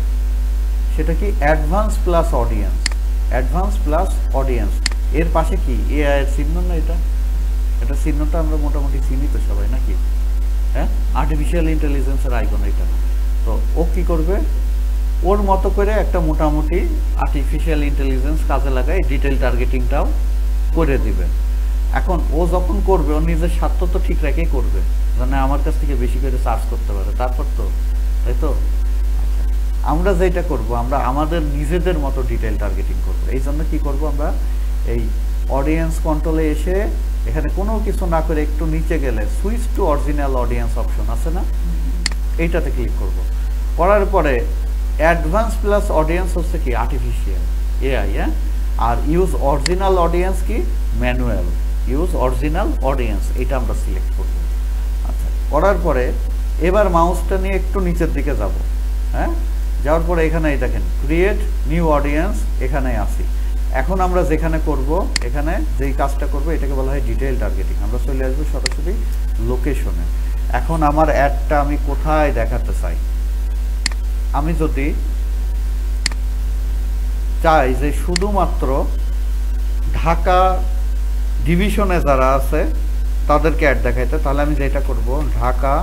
সেটা কি advance plus audience. Advance plus audience এর পাশে কি এআই এর চিহ্ন না? এটা চিহ্নটা আমরা মোটামুটি চিনি তো সবাই নাকি, হ্যাঁ, আর্টিফিশিয়াল ইন্টেলিজেন্সের আইকন এটা। তো ও কি করবে, ওর মতো করে একটা মোটামুটি আর্টিফিশিয়াল ইন্টেলিজেন্স কাজে লাগায় ডিটেইল টার্গেটিংটাও করে দিবে। এখন ও যখন করবে ও নিজের স্বার্থ তো ঠিক রেখেই করবে, মানে আমার কাছ থেকে বেশি করে চার্জ করতে পারে, তারপর তো, তাই তো। আমরা যেটা করব, আমরা আমাদের নিজেদের মতো ডিটেইল টার্গেটিং করব। এই জন্য কি করব, আমরা এই অডিয়েন্স কন্ট্রোলে এসে এখানে কোনো কিছু না করে একটু নিচে গেলে switch to original audience option আছে না, এইটাতে ক্লিক করব। করার পরে অ্যাডভান্স প্লাস অডিয়েন্স হচ্ছে কি আর্টিফিশিয়াল এআই, হ্যাঁ, আর ইউজ অরিজিনাল অডিয়েন্স কি ম্যানুয়াল। ইউজ অরিজিনাল অডিয়েন্স এটা আমরা সিলেক্ট করব। আচ্ছা, করার পরে এবার মাউসটা নিয়ে একটু নিচের দিকে যাব, হ্যাঁ, যাওয়ার পরে এখানে এই দেখেন ক্রিয়েট নিউ অডিয়েন্স, এখানে আসি। এখন আমরা যেখানে করব, এখানে যেই কাজটা করব এটাকে বলা হয় ডিটেইল টার্গেটিং। আমরা চলে আসবো সরাসরি লোকেশনে। এখন আমার অ্যাডটা আমি কোথায় দেখাতে চাই, আমি যদি চাই যে শুধুমাত্র ঢাকা ডিভিশনে যারা আছে তাদেরকে অ্যাড দেখাইতে, তাহলে আমি যেটা করব ঢাকা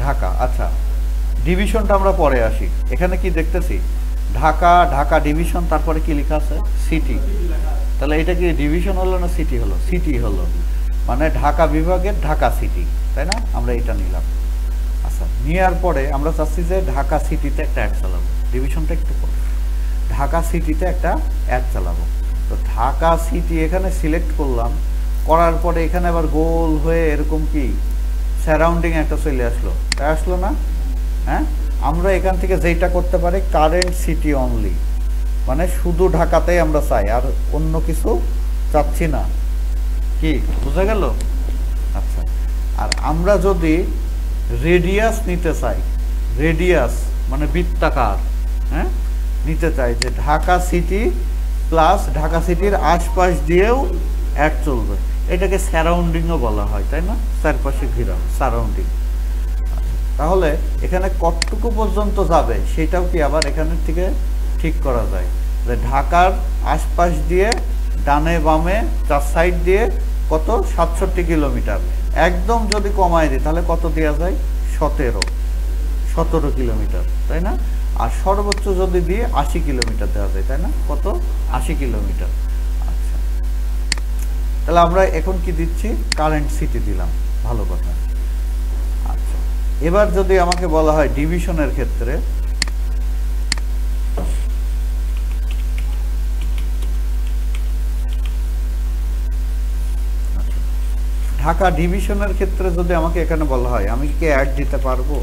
ঢাকা। আচ্ছা, ডিভিশনটা আমরা পরে আসি। এখানে কি দেখতেছি ঢাকা ডিভিশন, তারপরে কি লেখা আছে সিটি। তাহলে এটা কি ডিভিশন হলো না সিটি হলো? সিটি হলো, মানে ঢাকা বিভাগের ঢাকা সিটি, তাই না? আমরা এটা নিলাম। আচ্ছা, নেওয়ার পরে আমরা চাচ্ছি যে ঢাকা সিটিতে একটা অ্যাড চালাবো। ডিভিশনটা একটু পরে ঢাকা সিটিতে একটা অ্যাড চালাবো। তো ঢাকা সিটি এখানে সিলেক্ট করলাম, করার পরে এখানে আবার গোল হয়ে এরকম কি সারাউন্ডিং একটা চলে আসলো, তাই আসলো না? হ্যাঁ, আমরা এখান থেকে যেটা করতে পারি কারেন্ট সিটি অনলি, মানে শুধু ঢাকাতেই আমরা চাই, আর অন্য কিছু চাচ্ছি না। কি বোঝা গেল? আচ্ছা, আর আমরা যদি রেডিয়াস নিতে চাই, রেডিয়াস মানে বৃত্তাকার, হ্যাঁ, নিতে চাই যে ঢাকা সিটি প্লাস ঢাকা সিটির আশপাশ দিয়েও অ্যাড চলবে, এটাকে সারাউন্ডিংও বলা হয়, তাই না? চারপাশে ঘেরা সারাউন্ডিং। তাহলে এখানে কতটুকু পর্যন্ত যাবে সেটাও কি আবার এখান থেকে ঠিক করা যায়, যে ঢাকার আশপাশ দিয়ে ডানে বামে চার সাইড দিয়ে কত 67 কিলোমিটার। একদম যদি কমায় দিই তাহলে কত দেওয়া যায়? 17 কিলোমিটার, তাই না? আর সর্বোচ্চ যদি দিয়ে 80 কিলোমিটার দেওয়া যায়, তাই না? কত? 80 কিলোমিটার। আচ্ছা, তাহলে আমরা এখন কি দিচ্ছি? কারেন্ট সিটি দিলাম, ভালো কথা। আচ্ছা, এবার যদি আমাকে বলা হয় ডিভিশনের ক্ষেত্রে, ঢাকা ডিভিশনের ক্ষেত্রে যদি আমাকে এখানে বলা হয় আমি কি অ্যাড দিতে পারবো?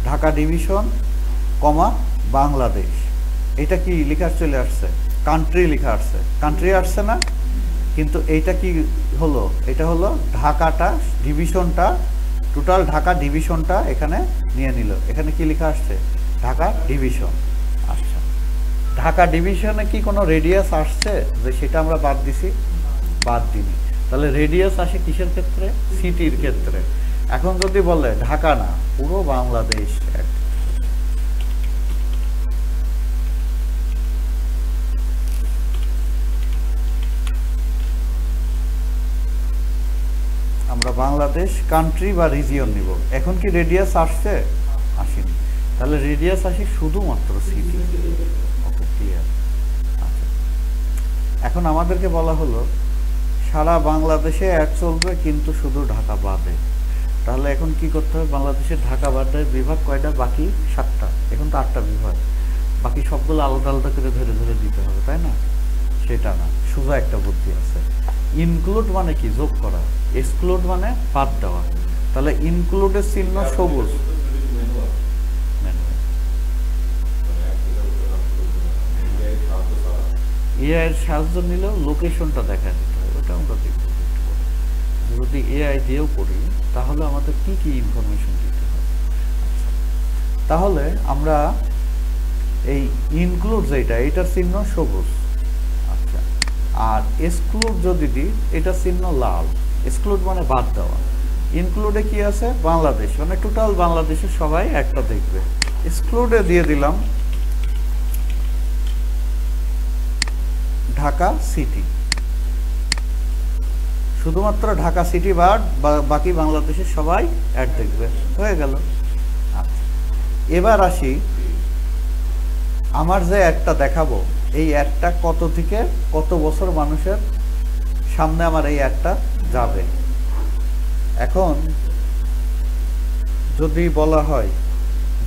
ঢাকা ডিভিশন কমা বাংলাদেশ, এটা কি লেখা চলে আসছে? কান্ট্রি লেখা আসছে, কান্ট্রি আসছে না? কিন্তু এইটা কি হলো? এটা হলো ঢাকাটা ডিভিশনটা, টোটাল ঢাকা ডিভিশনটা এখানে নিয়ে নিল। এখানে কি লেখা আসছে? ঢাকা ডিভিশন। আচ্ছা, ঢাকা ডিভিশনে কি কোনো রেডিয়াস আসছে যে সেটা আমরা বাদ দিছি? বাদ দিনি। তাহলে রেডিয়াস আসে কিসের ক্ষেত্রে? সিটির ক্ষেত্রে। এখন যদি বলে ঢাকা না, পুরো বাংলাদেশ, আমরা বাংলাদেশ কান্ট্রি বা রিজিয়ন নিব। এখন কি রেডিয়াস আসছে? আসেনি। তাহলে রেডিয়াস আসে শুধুমাত্র সিটি। ওকে, ক্লিয়ার। আচ্ছা, এখন আমাদেরকে বলা হলো সারা বাংলাদেশে অ্যাড চলবে কিন্তু শুধু ঢাকা বাদে। তাহলে এখন কি করতে হবে? বাংলাদেশের ঢাকা বাদে বিভাগ কয়টা? বাকি 7টা। এখন তো 8টা বিভাগ, বাকি সবগুলো আলাদা আলাদা করে ধরে ধরে দিতে হবে, তাই না? সেটা না, সোজা একটা বুদ্ধি আছে। ইনক্লুড মানে কি? যোগ করা। এক্সক্লুড মানে বাদ দেওয়া। তাহলে ইনক্লুডের চিহ্ন সবুজ, এআই এর সাহায্য নিলেও লোকেশনটা দেখা দিতে হবে, ওটা আমরা দেখব। যদি এআই দিয়েও করি তাহলে আমাদের কি কি ইনফরমেশন দিতে হবে। তাহলে আমরা এই ইনক্লুড যেটা, এটার চিহ্ন সবুজ। আচ্ছা, আর এক্সক্লুড যদি দিই এটার চিহ্ন লাল। এক্সক্লুড মানে বাদ দেওয়া। ইনক্লুডে কি আছে? বাংলাদেশ, মানে টোটাল বাংলাদেশের সবাই একটা দেখবে। এক্সক্লুডে দিয়ে দিলাম ঢাকা সিটি, শুধুমাত্র ঢাকা সিটি বাদ, বাকি বাংলাদেশের সবাই অ্যাড দেখবে। হয়ে গেল। আচ্ছা, এবার আসি আমার যে অ্যাডটা দেখাবো, এই অ্যাডটা কত থেকে কত বছর মানুষের সামনে আমার এই অ্যাডটা যাবে। এখন যদি বলা হয়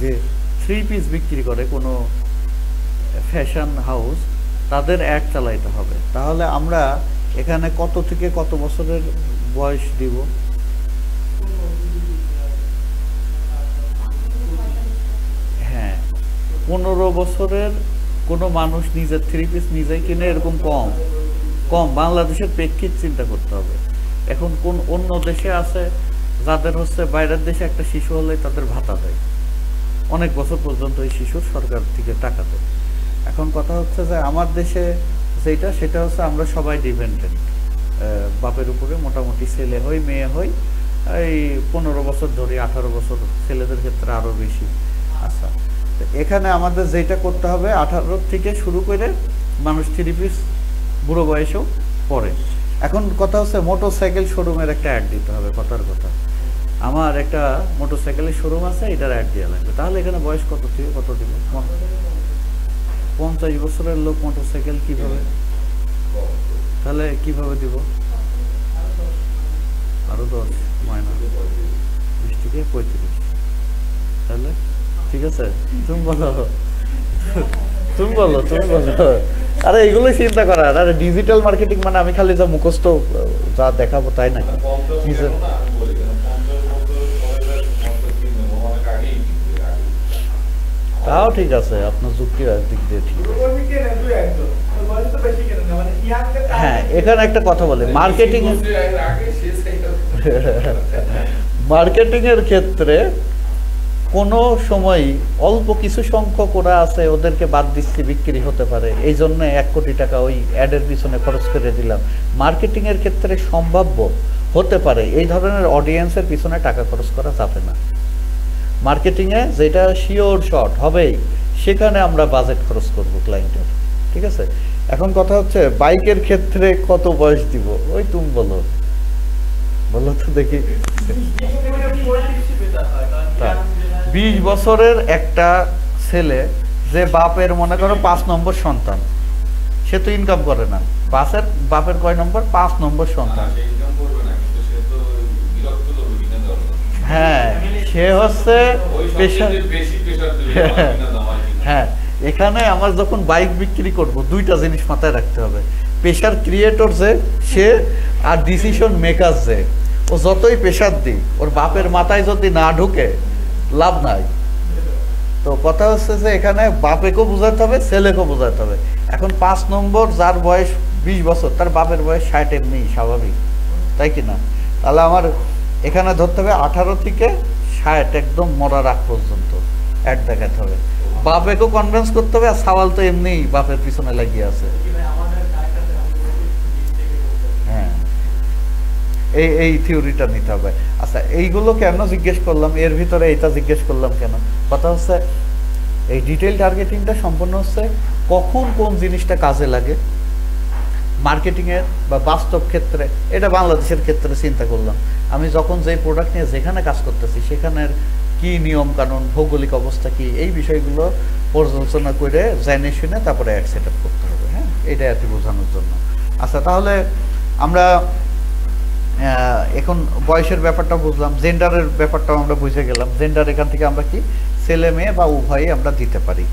যে 3 পিস বিক্রি করে কোনো ফ্যাশন হাউস, তাদের অ্যাড চালাইতে হবে, তাহলে আমরা এখানে কত থেকে কত বছরের বয়স দিব? হ্যাঁ, 15 বছরের কোনো মানুষ নিজের 3 পিস নিজেই কিনে, এরকম কম কম, বাংলাদেশের প্রেক্ষিত চিন্তা করতে হবে। এখন কোন অন্য দেশে আছে যাদের হচ্ছে বাইরের দেশে একটা শিশু হলে তাদের ভাতা দেয়, অনেক বছর পর্যন্ত এই শিশুর সরকার থেকে টাকা দেয়। এখন কথা হচ্ছে যে আমার দেশে যেটা সেটা হচ্ছে আমরা সবাই ডিপেন্ডেন্ট, বাপের উপরে মোটামুটি ছেলে হই মেয়ে হই এই 15 বছর ধরে 18 বছর, ছেলেদের ক্ষেত্রে আরো বেশি। আচ্ছা, এখানে আমাদের যেটা করতে হবে 18 থেকে শুরু করে মানুষ 3 পিস বুড়ো বয়সেও পড়ে। এখন কথা হচ্ছে মোটরসাইকেল শোরুমের একটা অ্যাড দিতে হবে। কথার কথা, আমার একটা মোটরসাইকেলের শোরুম আছে, এটার অ্যাড দেওয়া লাগবে। তাহলে এখানে বয়স কত থেকে কত দিব? 50 বছরের লোক মোটরসাইকেল কিভাবে, তাহলে কিভাবে দিব? আরো 10 মাইনা 20 থেকে 35, তাহলে ঠিক আছে? তুমি বলো, তুমি বলো, তুমি বলো। আরে এগুলো চিন্তা করা। আরে ডিজিটাল মার্কেটিং মানে আমি খালি যা মুখস্থ যা দেখাবো তাই নাকি? তাও ঠিক আছে, আপনার যুক্তির দিক দিয়ে ঠিক আছে। হ্যাঁ, এখানে একটা কথা বলে, মার্কেটিং মার্কেটিং এর ক্ষেত্রে কোনো সময় অল্প কিছু সংখ্যক ওরা আছে, ওদেরকে বাদ দিচ্ছি, বিক্রি হতে পারে, এই জন্য 1 কোটি টাকা ওই অ্যাডের পিছনে খরচ করে দিলাম। মার্কেটিং এর ক্ষেত্রে সম্ভাব্য হতে পারে এই ধরনের অডিয়েন্সের পিছনে টাকা খরচ করা যাবে না। মার্কেটিংয়ে যেটা শিওর শর্ট হবেই, সেখানে আমরা বাজেট খরচ করব ক্লায়েন্টের, ঠিক আছে? এখন কথা হচ্ছে বাইকের ক্ষেত্রে কত বয়স দিব? ওই তুমি বলো, বলো তো দেখি। 20 বছরের একটা ছেলে যে বাপের মনে করো 5 নম্বর সন্তান, সে তো ইনকাম করে না, বাপের কয় নম্বর? 5 নম্বর সন্তান। হ্যাঁ, সে হচ্ছে হ্যাঁ, এখানে আমার যখন বাইক বিক্রি করব 2টা জিনিস মাথায় রাখতে হবে। প্রেশার ক্রিয়েটর যে সে, আর ডিসিশন মেকার যে। ও যতই প্রেশার দিই, ওর বাপের মাথায় যদি না ঢুকে লাভ নাই। তো কথা হচ্ছে যে এখানে বাপেকেও বোঝাতে হবে, ছেলেকেও বোঝাতে হবে। এখন 5 নম্বর যার বয়স 20 বছর, তার বাপের বয়স 60, এমনি স্বাভাবিক, তাই কি না? তাহলে আমার এখানে ধরতে হবে 18 থেকে 60, একদম মরার আগ পর্যন্ত অ্যাড দেখাতে হবে। বাপেকেও কনভিন্স করতে হবে, আর সওয়াল তো এমনি বাপের পিছনে লাগিয়ে আছে। হ্যাঁ, এই থিওরিটা নিতে হবে। আচ্ছা, এইগুলো কেন জিজ্ঞেস করলাম, এর ভিতরে এটা জিজ্ঞেস করলাম কেন? কথা হচ্ছে এই ডিটেইল টার্গেটিংটা সম্পূর্ণ হচ্ছে কখন কোন জিনিসটা কাজে লাগে মার্কেটিংয়ের বা বাস্তব ক্ষেত্রে। এটা বাংলাদেশের ক্ষেত্রে চিন্তা করলাম, আমি যখন যেই প্রোডাক্ট নিয়ে যেখানে কাজ করতেছি সেখানের কি নিয়ম কানুন, ভৌগোলিক অবস্থা কি, এই বিষয়গুলো পর্যালোচনা করে জেনে শুনে তারপরে অ্যাড সেট আপ করতে হবে। হ্যাঁ, এটা আর কি বোঝানোর জন্য। আচ্ছা, তাহলে আমরা এখন বয়সের ব্যাপারটা বুঝলাম, জেন্ডারের ব্যাপারটাও আমরা বুঝে গেলাম। জেন্ডার এখান থেকে আমরা কি ছেলে মেয়ে বা উভয়ই আমরা দিতে পারি।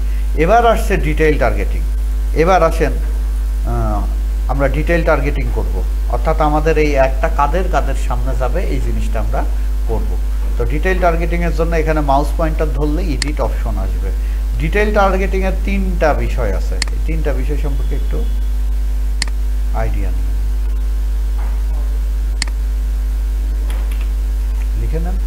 এবার আসছে ডিটেইল টার্গেটিং। এবার আসেন আমরা ডিটেইল টার্গেটিং করব, অর্থাৎ আমাদের এই একটা কাদের কাদের সামনে যাবে এই জিনিসটা আমরা করব। তো ডিটেইল টার্গেটিংয়ের জন্য এখানে মাউস পয়েন্টার ধরলে এডিট অপশন আসবে। ডিটেইল টার্গেটিংয়ের 3টা বিষয় আছে, এই 3টা বিষয় সম্পর্কে একটু আইডিয়া নিন, লিখে নেন।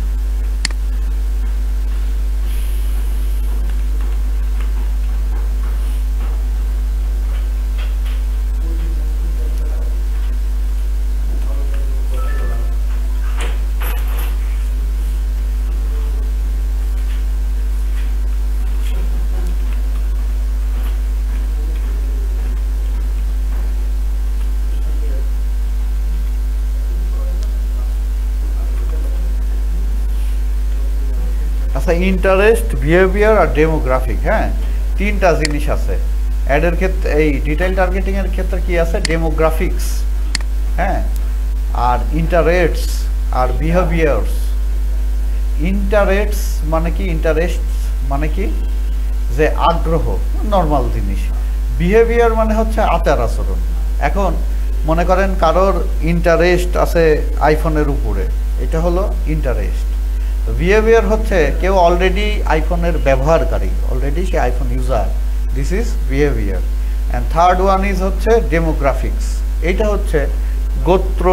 আচ্ছা, ইন্টারেস্ট, বিহেভিয়ার আর ডেমোগ্রাফিক, হ্যাঁ 3টা জিনিস আছে অ্যাডের ক্ষেত্রে। এই ডিটেইল টার্গেটিং এর ক্ষেত্রে কি আছে? ডেমোগ্রাফিক্স, হ্যাঁ, আর ইন্টারেস্টস আর বিহেভিয়ার্স। ইন্টারেস্টস মানে কি? ইন্টারেস্ট মানে কি? যে আগ্রহ, নর্মাল জিনিস। বিহেভিয়ার মানে হচ্ছে আচার আচরণ। এখন মনে করেন কারোর ইন্টারেস্ট আছে আইফোনের উপরে, এটা হলো ইন্টারেস্ট। বিহেভিয়ার হচ্ছে কেউ অলরেডি আইফোনের ব্যবহারকারী, already say iPhone user, this is behaviour. And third one is হচ্ছে ডেমোগ্রাফিক্স। এইটা হচ্ছে গোত্র,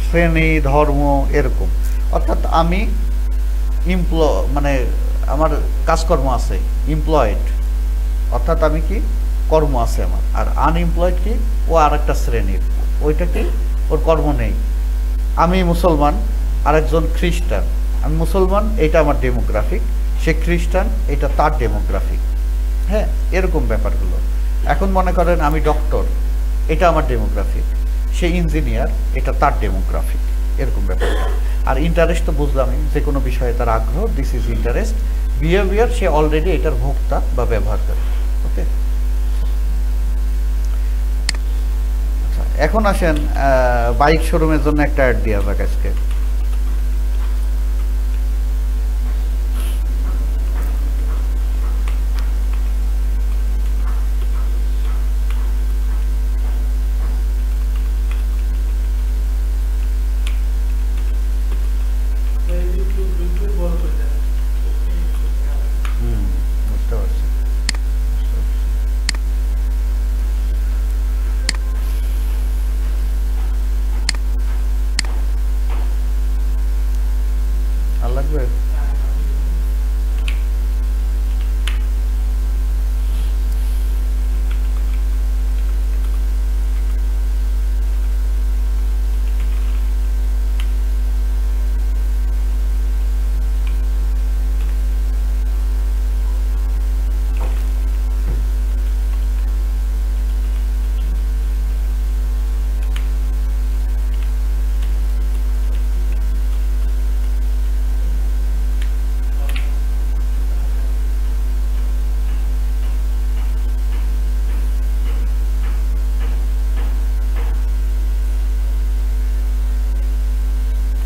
শ্রেণী, ধর্ম এরকম। অর্থাৎ আমি মানে আমার কাজকর্ম আছে, এমপ্লয়েড, অর্থাৎ আমি কি কর্ম আছে আমার। আর আনএমপ্লয়েড কি, ও আর একটা শ্রেণীর, ওইটা কি ওর কর্ম নেই। আমি মুসলমান, আরেকজন খ্রিস্টান। আমি মুসলমান, এটা আমার ডেমোগ্রাফিক, সে খ্রিস্টান, এটা তার ডেমোগ্রাফিক। হ্যাঁ, এরকম ব্যাপারগুলো। এখন মনে করেন আমি ডক্টর, এটা আমার ডেমোগ্রাফিক, সে ইঞ্জিনিয়ার, এটা তার ডেমোগ্রাফিক, এরকম ব্যাপারটা। আর ইন্টারেস্ট তো বুঝলামই, যে কোনো বিষয়ে তার আগ্রহ, this is interest. Behaviour, say already এটার ভোক্তা বা ব্যবহার করে। ওকে, আচ্ছা এখন আসেন বাইক শোরুমের জন্য একটা অ্যাড দেওয়া যাক আজকে। বুঝতে পারছি। আর লাগবে?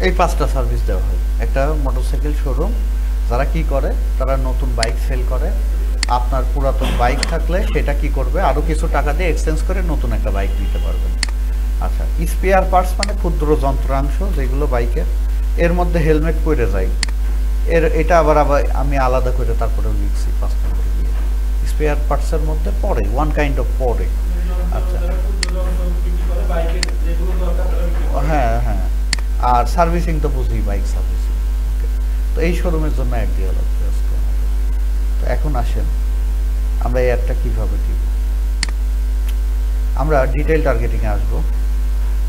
এই 5টা সার্ভিস দেওয়া হয়। একটা মোটরসাইকেল শোরুম, যারা কি করে, তারা নতুন বাইক সেল করে। আপনার পুরাতন বাইক থাকলে সেটা কি করবে, আরও কিছু টাকা দিয়ে এক্সচেঞ্জ করে নতুন একটা বাইক নিতে পারবেন। আচ্ছা, স্পেয়ার পার্টস মানে ক্ষুদ্র যন্ত্রাংশ যেগুলো বাইকের, এর মধ্যে হেলমেট পরে যায়, এটা আবার আমি আলাদা করে তারপরেও লিখছি 5 নম্বর দিয়ে। স্পেয়ার পার্টসের মধ্যে পড়ে, ওয়ান কাইন্ড অফ পড়ে। আচ্ছা, হ্যাঁ হ্যাঁ, আর সার্ভিসিং তো বুঝি, বাইক সার্ভিসিং। তো এই শোরুমের জন্য অ্যাড দিয়ে লাগবে আজকে আমাদের। তো এখন আসেন আমরা এই অ্যাডটা কীভাবে দিব। আমরা ডিটেইল টার্গেটিংয়ে আসবো।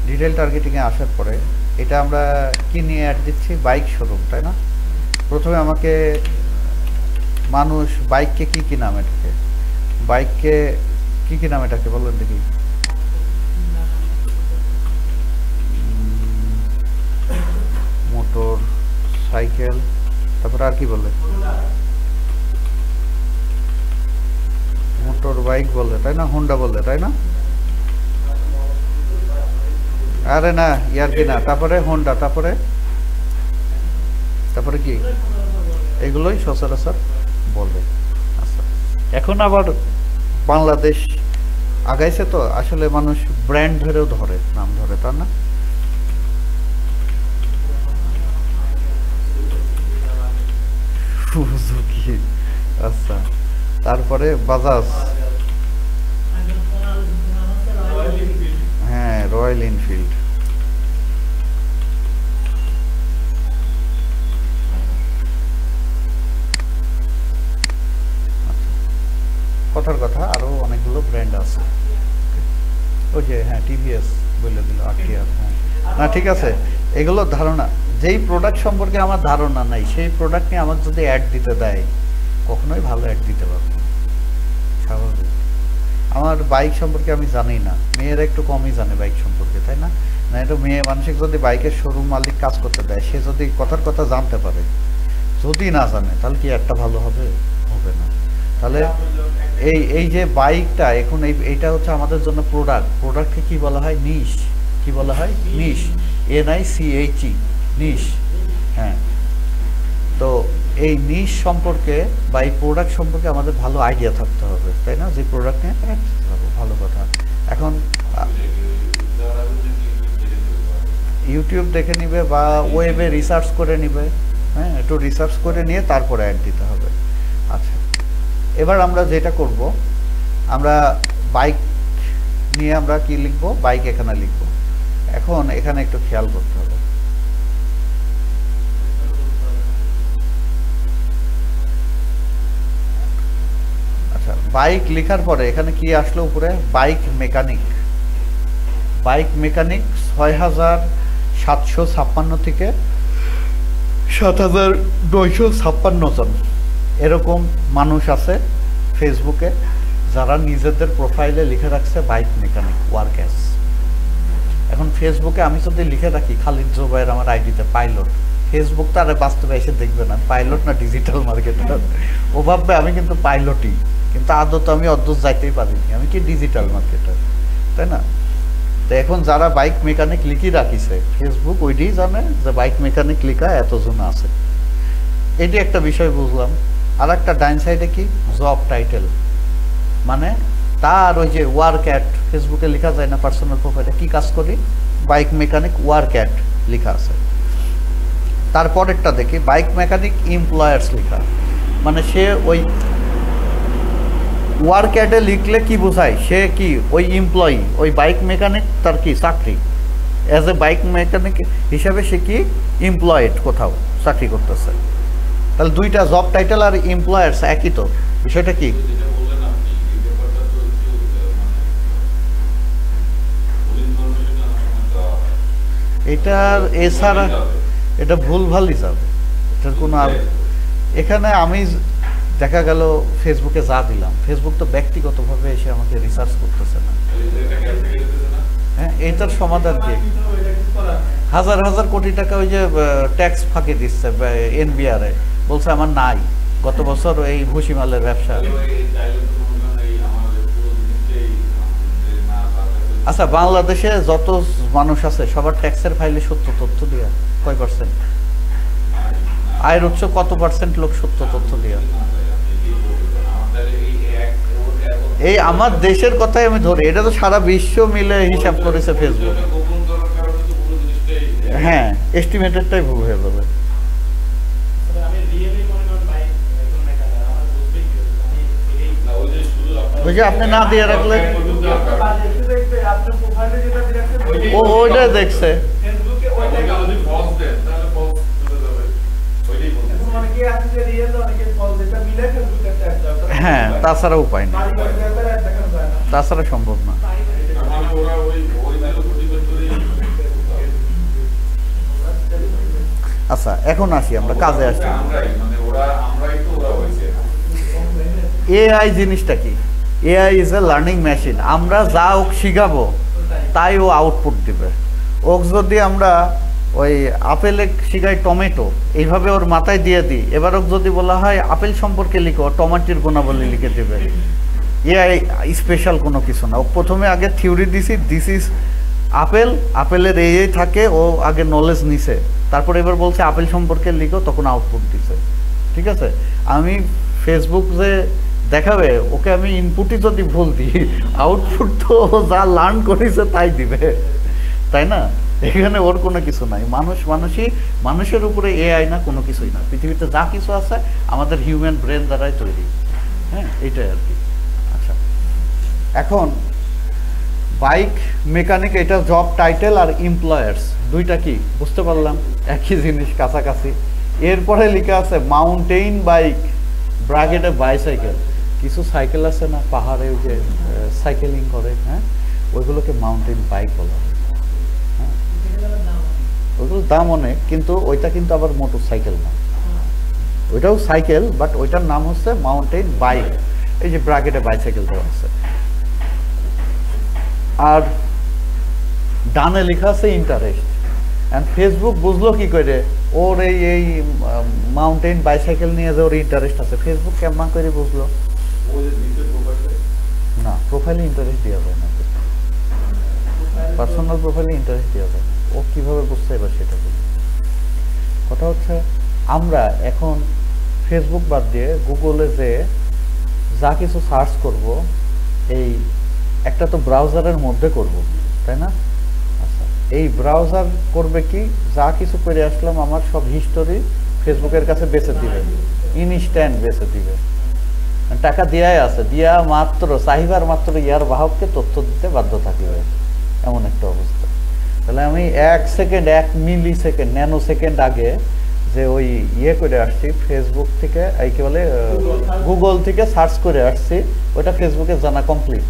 ডিটেইল টার্গেটিংয়ে আসার পরে এটা আমরা কি নিয়ে অ্যাড দিচ্ছি, বাইক শোরুম, তাই না? প্রথমে আমাকে মানুষ বাইককে কি কি নামে ডাকে, বাইককে কি কি নামে ডাকে বললেন দেখি। মোটর সাইকেল, তারপরে আর কি বলে, মোটর বাইক বলে, তাই না? হোন্ডা বলে, তাই না? আরে না, ইয়ার কি না, তারপরে হোন্ডা, তারপরে তারপরে কি, এগুলোই সচরাচর বলে। আচ্ছা, এখন আবার বাংলাদেশ আগাইছে তো, আসলে মানুষ ব্র্যান্ড ধরেও ধরে, নাম ধরে, তা না? সুজুকি, আচ্ছা, তারপরে বাজাজ, হ্যাঁ রয়্যাল এনফিল্ড, কথার কথা আরো অনেকগুলো ব্র্যান্ড আছে। ওই যে হ্যাঁ টিভিএস বলে দিল, আরটিআর, হ্যাঁ না ঠিক আছে। এগুলো ধারণা, যেই প্রোডাক্ট সম্পর্কে আমার ধারণা নাই, সেই প্রোডাক্ট নিয়ে আমাকে যদি অ্যাড দিতে দেয়, কখনোই ভালো অ্যাড দিতে পারবো না, স্বাভাবিক। আমার বাইক সম্পর্কে আমি জানি না, মেয়েরা একটু কমই জানে বাইক সম্পর্কে, তাই না? না, এটা মেয়ে মানুষকে যদি বাইকের শোরুম মালিক কাজ করতে দেয়, সে যদি কথার কথা জানতে পারে, যদি না জানে, তাহলে কি একটা ভালো হবে? হবে না। তাহলে এই যে বাইকটা এখন এইটা হচ্ছে আমাদের জন্য প্রোডাক্টকে কি বলা হয়, নিশ। কি বলা হয়? নিশ, NICHE, নিশ। হ্যাঁ, তো এই নিশ সম্পর্কে বা এই প্রোডাক্ট সম্পর্কে আমাদের ভালো আইডিয়া থাকতে হবে, তাই না? যে প্রোডাক্ট নিয়ে ভালো কথা। এখন ইউটিউব দেখে নিবে বা ওয়েবে রিসার্চ করে নিবে, হ্যাঁ একটু রিসার্চ করে নিয়ে তারপরে অ্যাড দিতে হবে। আচ্ছা, এবার আমরা যেটা করব, আমরা বাইক নিয়ে আমরা কি লিখবো, বাইক এখানে লিখবো। এখন এখানে একটু খেয়াল করতে হবে, আচ্ছা বাইক লেখার পরে এখানে কি আসলো উপরে, বাইক মেকানিক। বাইক মেকানিক ৬,৭৫৬ থেকে ৭,৯৫৬ জন এরকম মানুষ আছে ফেসবুকে যারা নিজেদের প্রোফাইলে লিখে রাখছে বাইক মেকানিক ওয়ার্ক অ্যাজ। এখন ফেসবুকে আমি যদি লিখে রাখি খালিদ জুবায়ের আমার আইডিতে পাইলট, ফেসবুক তো আর বাস্তবে এসে দেখবে না পাইলট না ডিজিটাল মার্কেটার, ও ভাববে আমি কিন্তু পাইলটই, কিন্তু আদত আমি অদ্ভুত যাইতেই পারিনি, আমি কি ডিজিটাল মার্কেটার, তাই না? তো এখন যারা বাইক মেকানিক লিখি রাখিছে ফেসবুক ওইটাই জানে যে বাইক মেকানিক লিখা এতজন আছে। এটি একটা বিষয় বুঝলাম। আর একটা ডাইন সাইডে কি জব টাইটেল, মানে তার ওই যে ওয়ার্ক অ্যাট ফেসবুকে লেখা যায় না পার্সোনাল প্রোফাইলে, কি কাজ করি, বাইক মেকানিক ওয়ার্ক অ্যাট লেখা আছে। তারপরেরটা দেখি বাইক মেকানিক এমপ্লয়ার্স লেখা, মানে সে ওই ওয়ার্ক অ্যাটে লিখলে কি বোঝায়, সে কি ওই এমপ্লয়ি, ওই বাইক মেকানিক তার কি চাকরি, অ্যাজ এ বাইক মেকানিক হিসাবে সে কি এমপ্লয়েড, কোথাও চাকরি করতেছে। তাহলে দুইটা জব টাইটেল আর এমপ্লয়ার্স একই, তো বিষয়টা কি এটার এছাড়া এটা ভুলভালই যাবে, এটার কোনো আর এখানে আমি দেখা গেল ফেসবুকে যা দিলাম, ফেসবুক তো ব্যক্তিগতভাবে এসে আমাকে রিসার্চ করতেছে না। হ্যাঁ, এটার সমাধান কি, হাজার হাজার কোটি টাকা ওই যে ট্যাক্স ফাঁকি দিচ্ছে এনবিআর এ, বলছে আমার নাই, গত বছর এই ভুসিমালের ব্যবসা। আচ্ছা বাংলাদেশে যত মানুষ আছে সবার ট্যাক্সের ফাইলে সত্য তথ্য দিয়া কয় পার্সেন্ট, আয়ের উৎস কত পার্সেন্ট লোক সত্য তথ্য দিয়া, এই আমার দেশের কথাই আমি ধরি, এটা তো সারা বিশ্ব মিলে হিসাব করেছে ফেসবুক। হ্যাঁ, এস্টিমেটেডটাই ভুল হয়ে যাবে। ওই যে আপনি না দিয়ে রাখলে ও ওইটা দেখছে, হ্যাঁ তাছাড়া উপায় নেই, তাছাড়া সম্ভব না। আচ্ছা এখন আসি, আমরা কাজে আসি। এআই জিনিসটা কি, AI is a learning machine. আমরা যা ওক শিখাবো তাই ও আউটপুট দিবে। ওক যদি আমরা ওই আপেলে শিখাই টমেটো, এইভাবে ওর মাথায় দিয়ে দিই, এবার ওকে যদি বলা হয় আপেল সম্পর্কে লিখো, টমেটোর গুণাবলী লিখে দেবে। এআই স্পেশাল কোনো কিছু না, ও প্রথমে আগে থিওরি দিছি, দিস ইজ আপেল, আপেলের এই থাকে, ও আগে নলেজ নিছে, তারপর এবার বলছে আপেল সম্পর্কে লিখো, তখন আউটপুট দিছে। ঠিক আছে, আমি ফেসবুক যে দেখাবে, ওকে আমি ইনপুটই যদি ভুল দিই, আউটপুট তো যা লার্ন করেছে তাই দিবে, তাই না? এখানে ওর কোনো কিছু নাই, মানুষই, মানুষের উপরে এআই না, কোনো কিছুই না। পৃথিবীতে যা কিছু আছে আমাদের হিউম্যান ব্রেন দ্বারাই তৈরি। হ্যাঁ, এইটাই আর কি। আচ্ছা এখন বাইক মেকানিক, এটা জব টাইটেল, আর এমপ্লয়ার্স দুইটা কি বুঝতে পারলাম, একই জিনিস কাছাকাছি। এরপরে লেখা আছে মাউন্টেন বাইক ব্র্যাকেটে বাইসাইকেল। কিছু সাইকেল আছে না পাহাড়ে ওই যে সাইকেলিং করে, হ্যাঁ, ওইগুলোকে মাউন্টেন বাইক বলা হয়। হ্যাঁ, ওইগুলোর দাম অনেক, কিন্তু ওইটা কিন্তু আবার মোটর সাইকেল না, ওইটাও সাইকেল, বাট ওইটার নাম হচ্ছে মাউন্টেন বাইক। এই যে ব্র্যাকেটে বাইসাইকেল দেওয়া আছে। আর ডানে লেখা আছে ইন্টারেস্ট। অ্যান্ড ফেসবুক বুঝলো কি করে ওর এই মাউন্টেন বাইসাইকেল নিয়ে যে ওর ইন্টারেস্ট আছে, ফেসবুক কেমন করে বুঝলো? না, প্রোফাইলে ইন্টারেস্ট দেওয়া যায় না, পার্সোনাল প্রোফাইলে ইন্টারেস্ট দেওয়া যায় না। ও কিভাবে বুঝছে এবার সেটা বলি। কথা হচ্ছে আমরা এখন ফেসবুক বাদ দিয়ে গুগলে যে যা কিছু সার্চ করব, এই একটা তো ব্রাউজারের মধ্যে করব, তাই না? আচ্ছা, এই ব্রাউজার করবে কি, যা কিছু করে আসলাম আমার সব হিস্টোরি ফেসবুকের কাছে বেঁচে দিবে, ইনস্ট্যান্ট বেঁচে দিবে। টাকা দেয়াই আছে, দিয়া মাত্র চাহিবার মাত্র ইয়ার বাহককে তথ্য দিতে বাধ্য থাকিবে, এমন একটা অবস্থা। তাহলে আমি 1 সেকেন্ড 1 মিলি সেকেন্ড ন্যানো সেকেন্ড আগে যে ওই ইয়ে করে আসছি ফেসবুক থেকে, এই কি বলে গুগল থেকে সার্চ করে আসছি, ওটা ফেসবুকে জানা কমপ্লিট।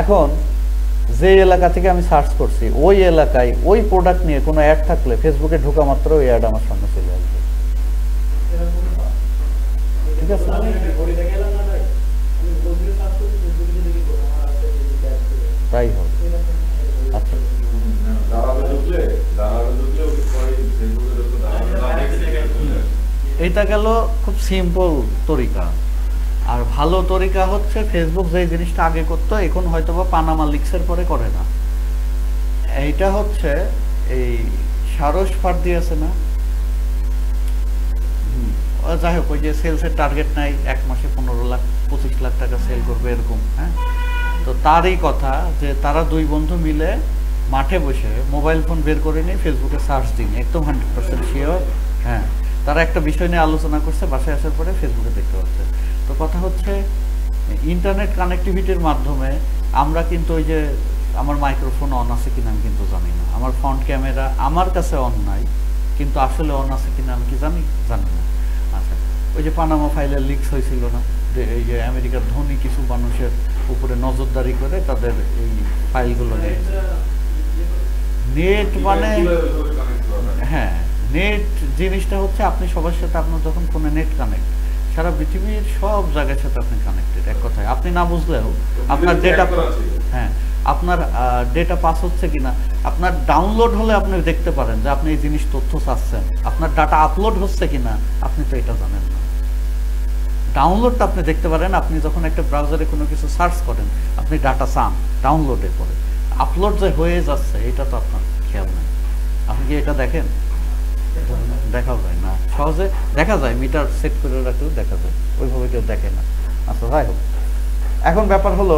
এখন যে এলাকা থেকে আমি সার্চ করছি ওই এলাকায় ওই প্রোডাক্ট নিয়ে কোনো অ্যাড থাকলে ফেসবুকে ঢোকা মাত্র ওই অ্যাড আমার সামনে চলে আসবে, ঠিক আছে? তাই হবে। আচ্ছা, এটা গেল খুব সিম্পল তরিকা। আর ভালো তরিকা হচ্ছে ফেসবুক যে জিনিসটা আগে করতো এখন হয়তো বা পানামা লিক্সের পরে করে না, এইটা হচ্ছে এই সারস ফার্দি আছে না, যাই হোক, ওই যে সেলসের টার্গেট নাই, 1 মাসে 15 লাখ 25 লাখ টাকা সেল করবে এরকম, হ্যাঁ। তো তারই কথা যে তারা 2 বন্ধু মিলে মাঠে বসে মোবাইল ফোন বের করে নিয়ে ফেসবুকে সার্চ দিন, একদম 100% শিওর, হ্যাঁ। তারা একটা বিষয় নিয়ে আলোচনা করছে, বাসায় আসার পরে ফেসবুকে দেখতে পাচ্ছে। তো কথা হচ্ছে ইন্টারনেট কানেক্টিভিটির মাধ্যমে আমরা কিন্তু ওই যে আমার মাইক্রোফোন অন আছে কিনা আমি কিন্তু জানি না, আমার ফ্রন্ট ক্যামেরা আমার কাছে অন নাই, কিন্তু আসলে অন আছে কিনা আমি কি জানি না। আচ্ছা, ওই যে পানামা ফাইলের লিকস হয়েছিল না, যে এই যে আমেরিকার ধনী কিছু মানুষের উপরে নজরদারি করে তাদের এই ফাইলগুলো নিয়ে নেট, মানে হ্যাঁ, নেট জিনিসটা হচ্ছে আপনি সবার সাথে আপনার যখন ফোনে নেট কানেক্ট, সারা পৃথিবীর সব জায়গার সাথে আপনি কানেক্টেড। এক কথায় আপনি না বুঝলেও আপনার ডেটা, হ্যাঁ, আপনার ডেটা পাস হচ্ছে কিনা, আপনার ডাউনলোড হলে আপনি দেখতে পারেন যে আপনি এই জিনিস তথ্য চাচ্ছেন, আপনার ডাটা আপলোড হচ্ছে কিনা আপনি তো এটা জানেন না। ডাউনলোডটা আপনি দেখতে পারেন, আপনি যখন একটা ব্রাউজারে কোনো কিছু সার্চ করেন আপনি ডাটা চান ডাউনলোডে পরে, আপলোড যে হয়ে যাচ্ছে এটা তো আপনার খেয়াল নেই। আপনি কি এটা দেখেন? দেখা যায় না, সহজে দেখা যায়, মিটার সেট করে রাখলেও দেখা যায়, ওইভাবে কেউ দেখে না। আচ্ছা, যাই হোক, এখন ব্যাপার হলো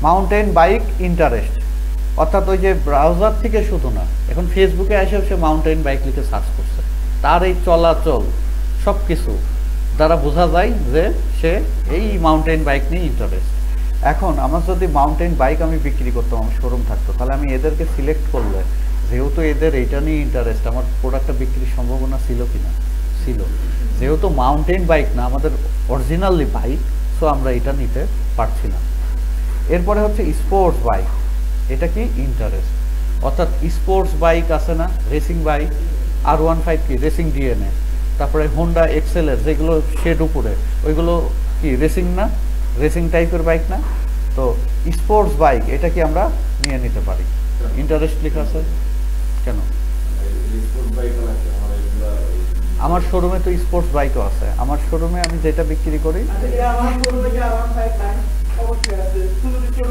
মাউন্টেন বাইক ইন্টারেস্ট, অর্থাৎ ওই যে ব্রাউজার থেকে শুধু না, এখন ফেসবুকে এসে সে মাউন্টেন বাইক লিখে সার্চ করছে, তার এই চলাচল সব কিছু দ্বারা বোঝা যায় যে সে এই মাউন্টেন বাইক নিয়ে ইন্টারেস্ট। এখন আমার যদি মাউন্টেন বাইক আমি বিক্রি করতাম, আমার শোরুম থাকতো, তাহলে আমি এদেরকে সিলেক্ট করলে, যেহেতু এদের এইটা নিয়ে ইন্টারেস্ট, আমার প্রোডাক্টটা বিক্রির সম্ভাবনা ছিল কিনা? ছিল। যেহেতু মাউন্টেন বাইক না, আমাদের অরিজিনালি বাইক, সো আমরা এটা নিতে পারছিলাম। এরপরে হচ্ছে স্পোর্টস বাইক, এটা কি ইন্টারেস্ট, অর্থাৎ স্পোর্টস বাইক আছে না, রেসিং বাইক, R15 কি রেসিং ডিএনএ, তারপরে হোন্ডা এক্সেলের যেগুলো শেড উপরে, ওইগুলো কি রেসিং না, রেসিং টাইপের বাইক না? তো স্পোর্টস বাইক এটা কি আমরা নিয়ে নিতে পারি, ইন্টারেস্ট লেখা আছে কেন? আমার শোরুমে তো স্পোর্টস বাইকও আছে, আমার শোরুমে আমি যেটা বিক্রি করি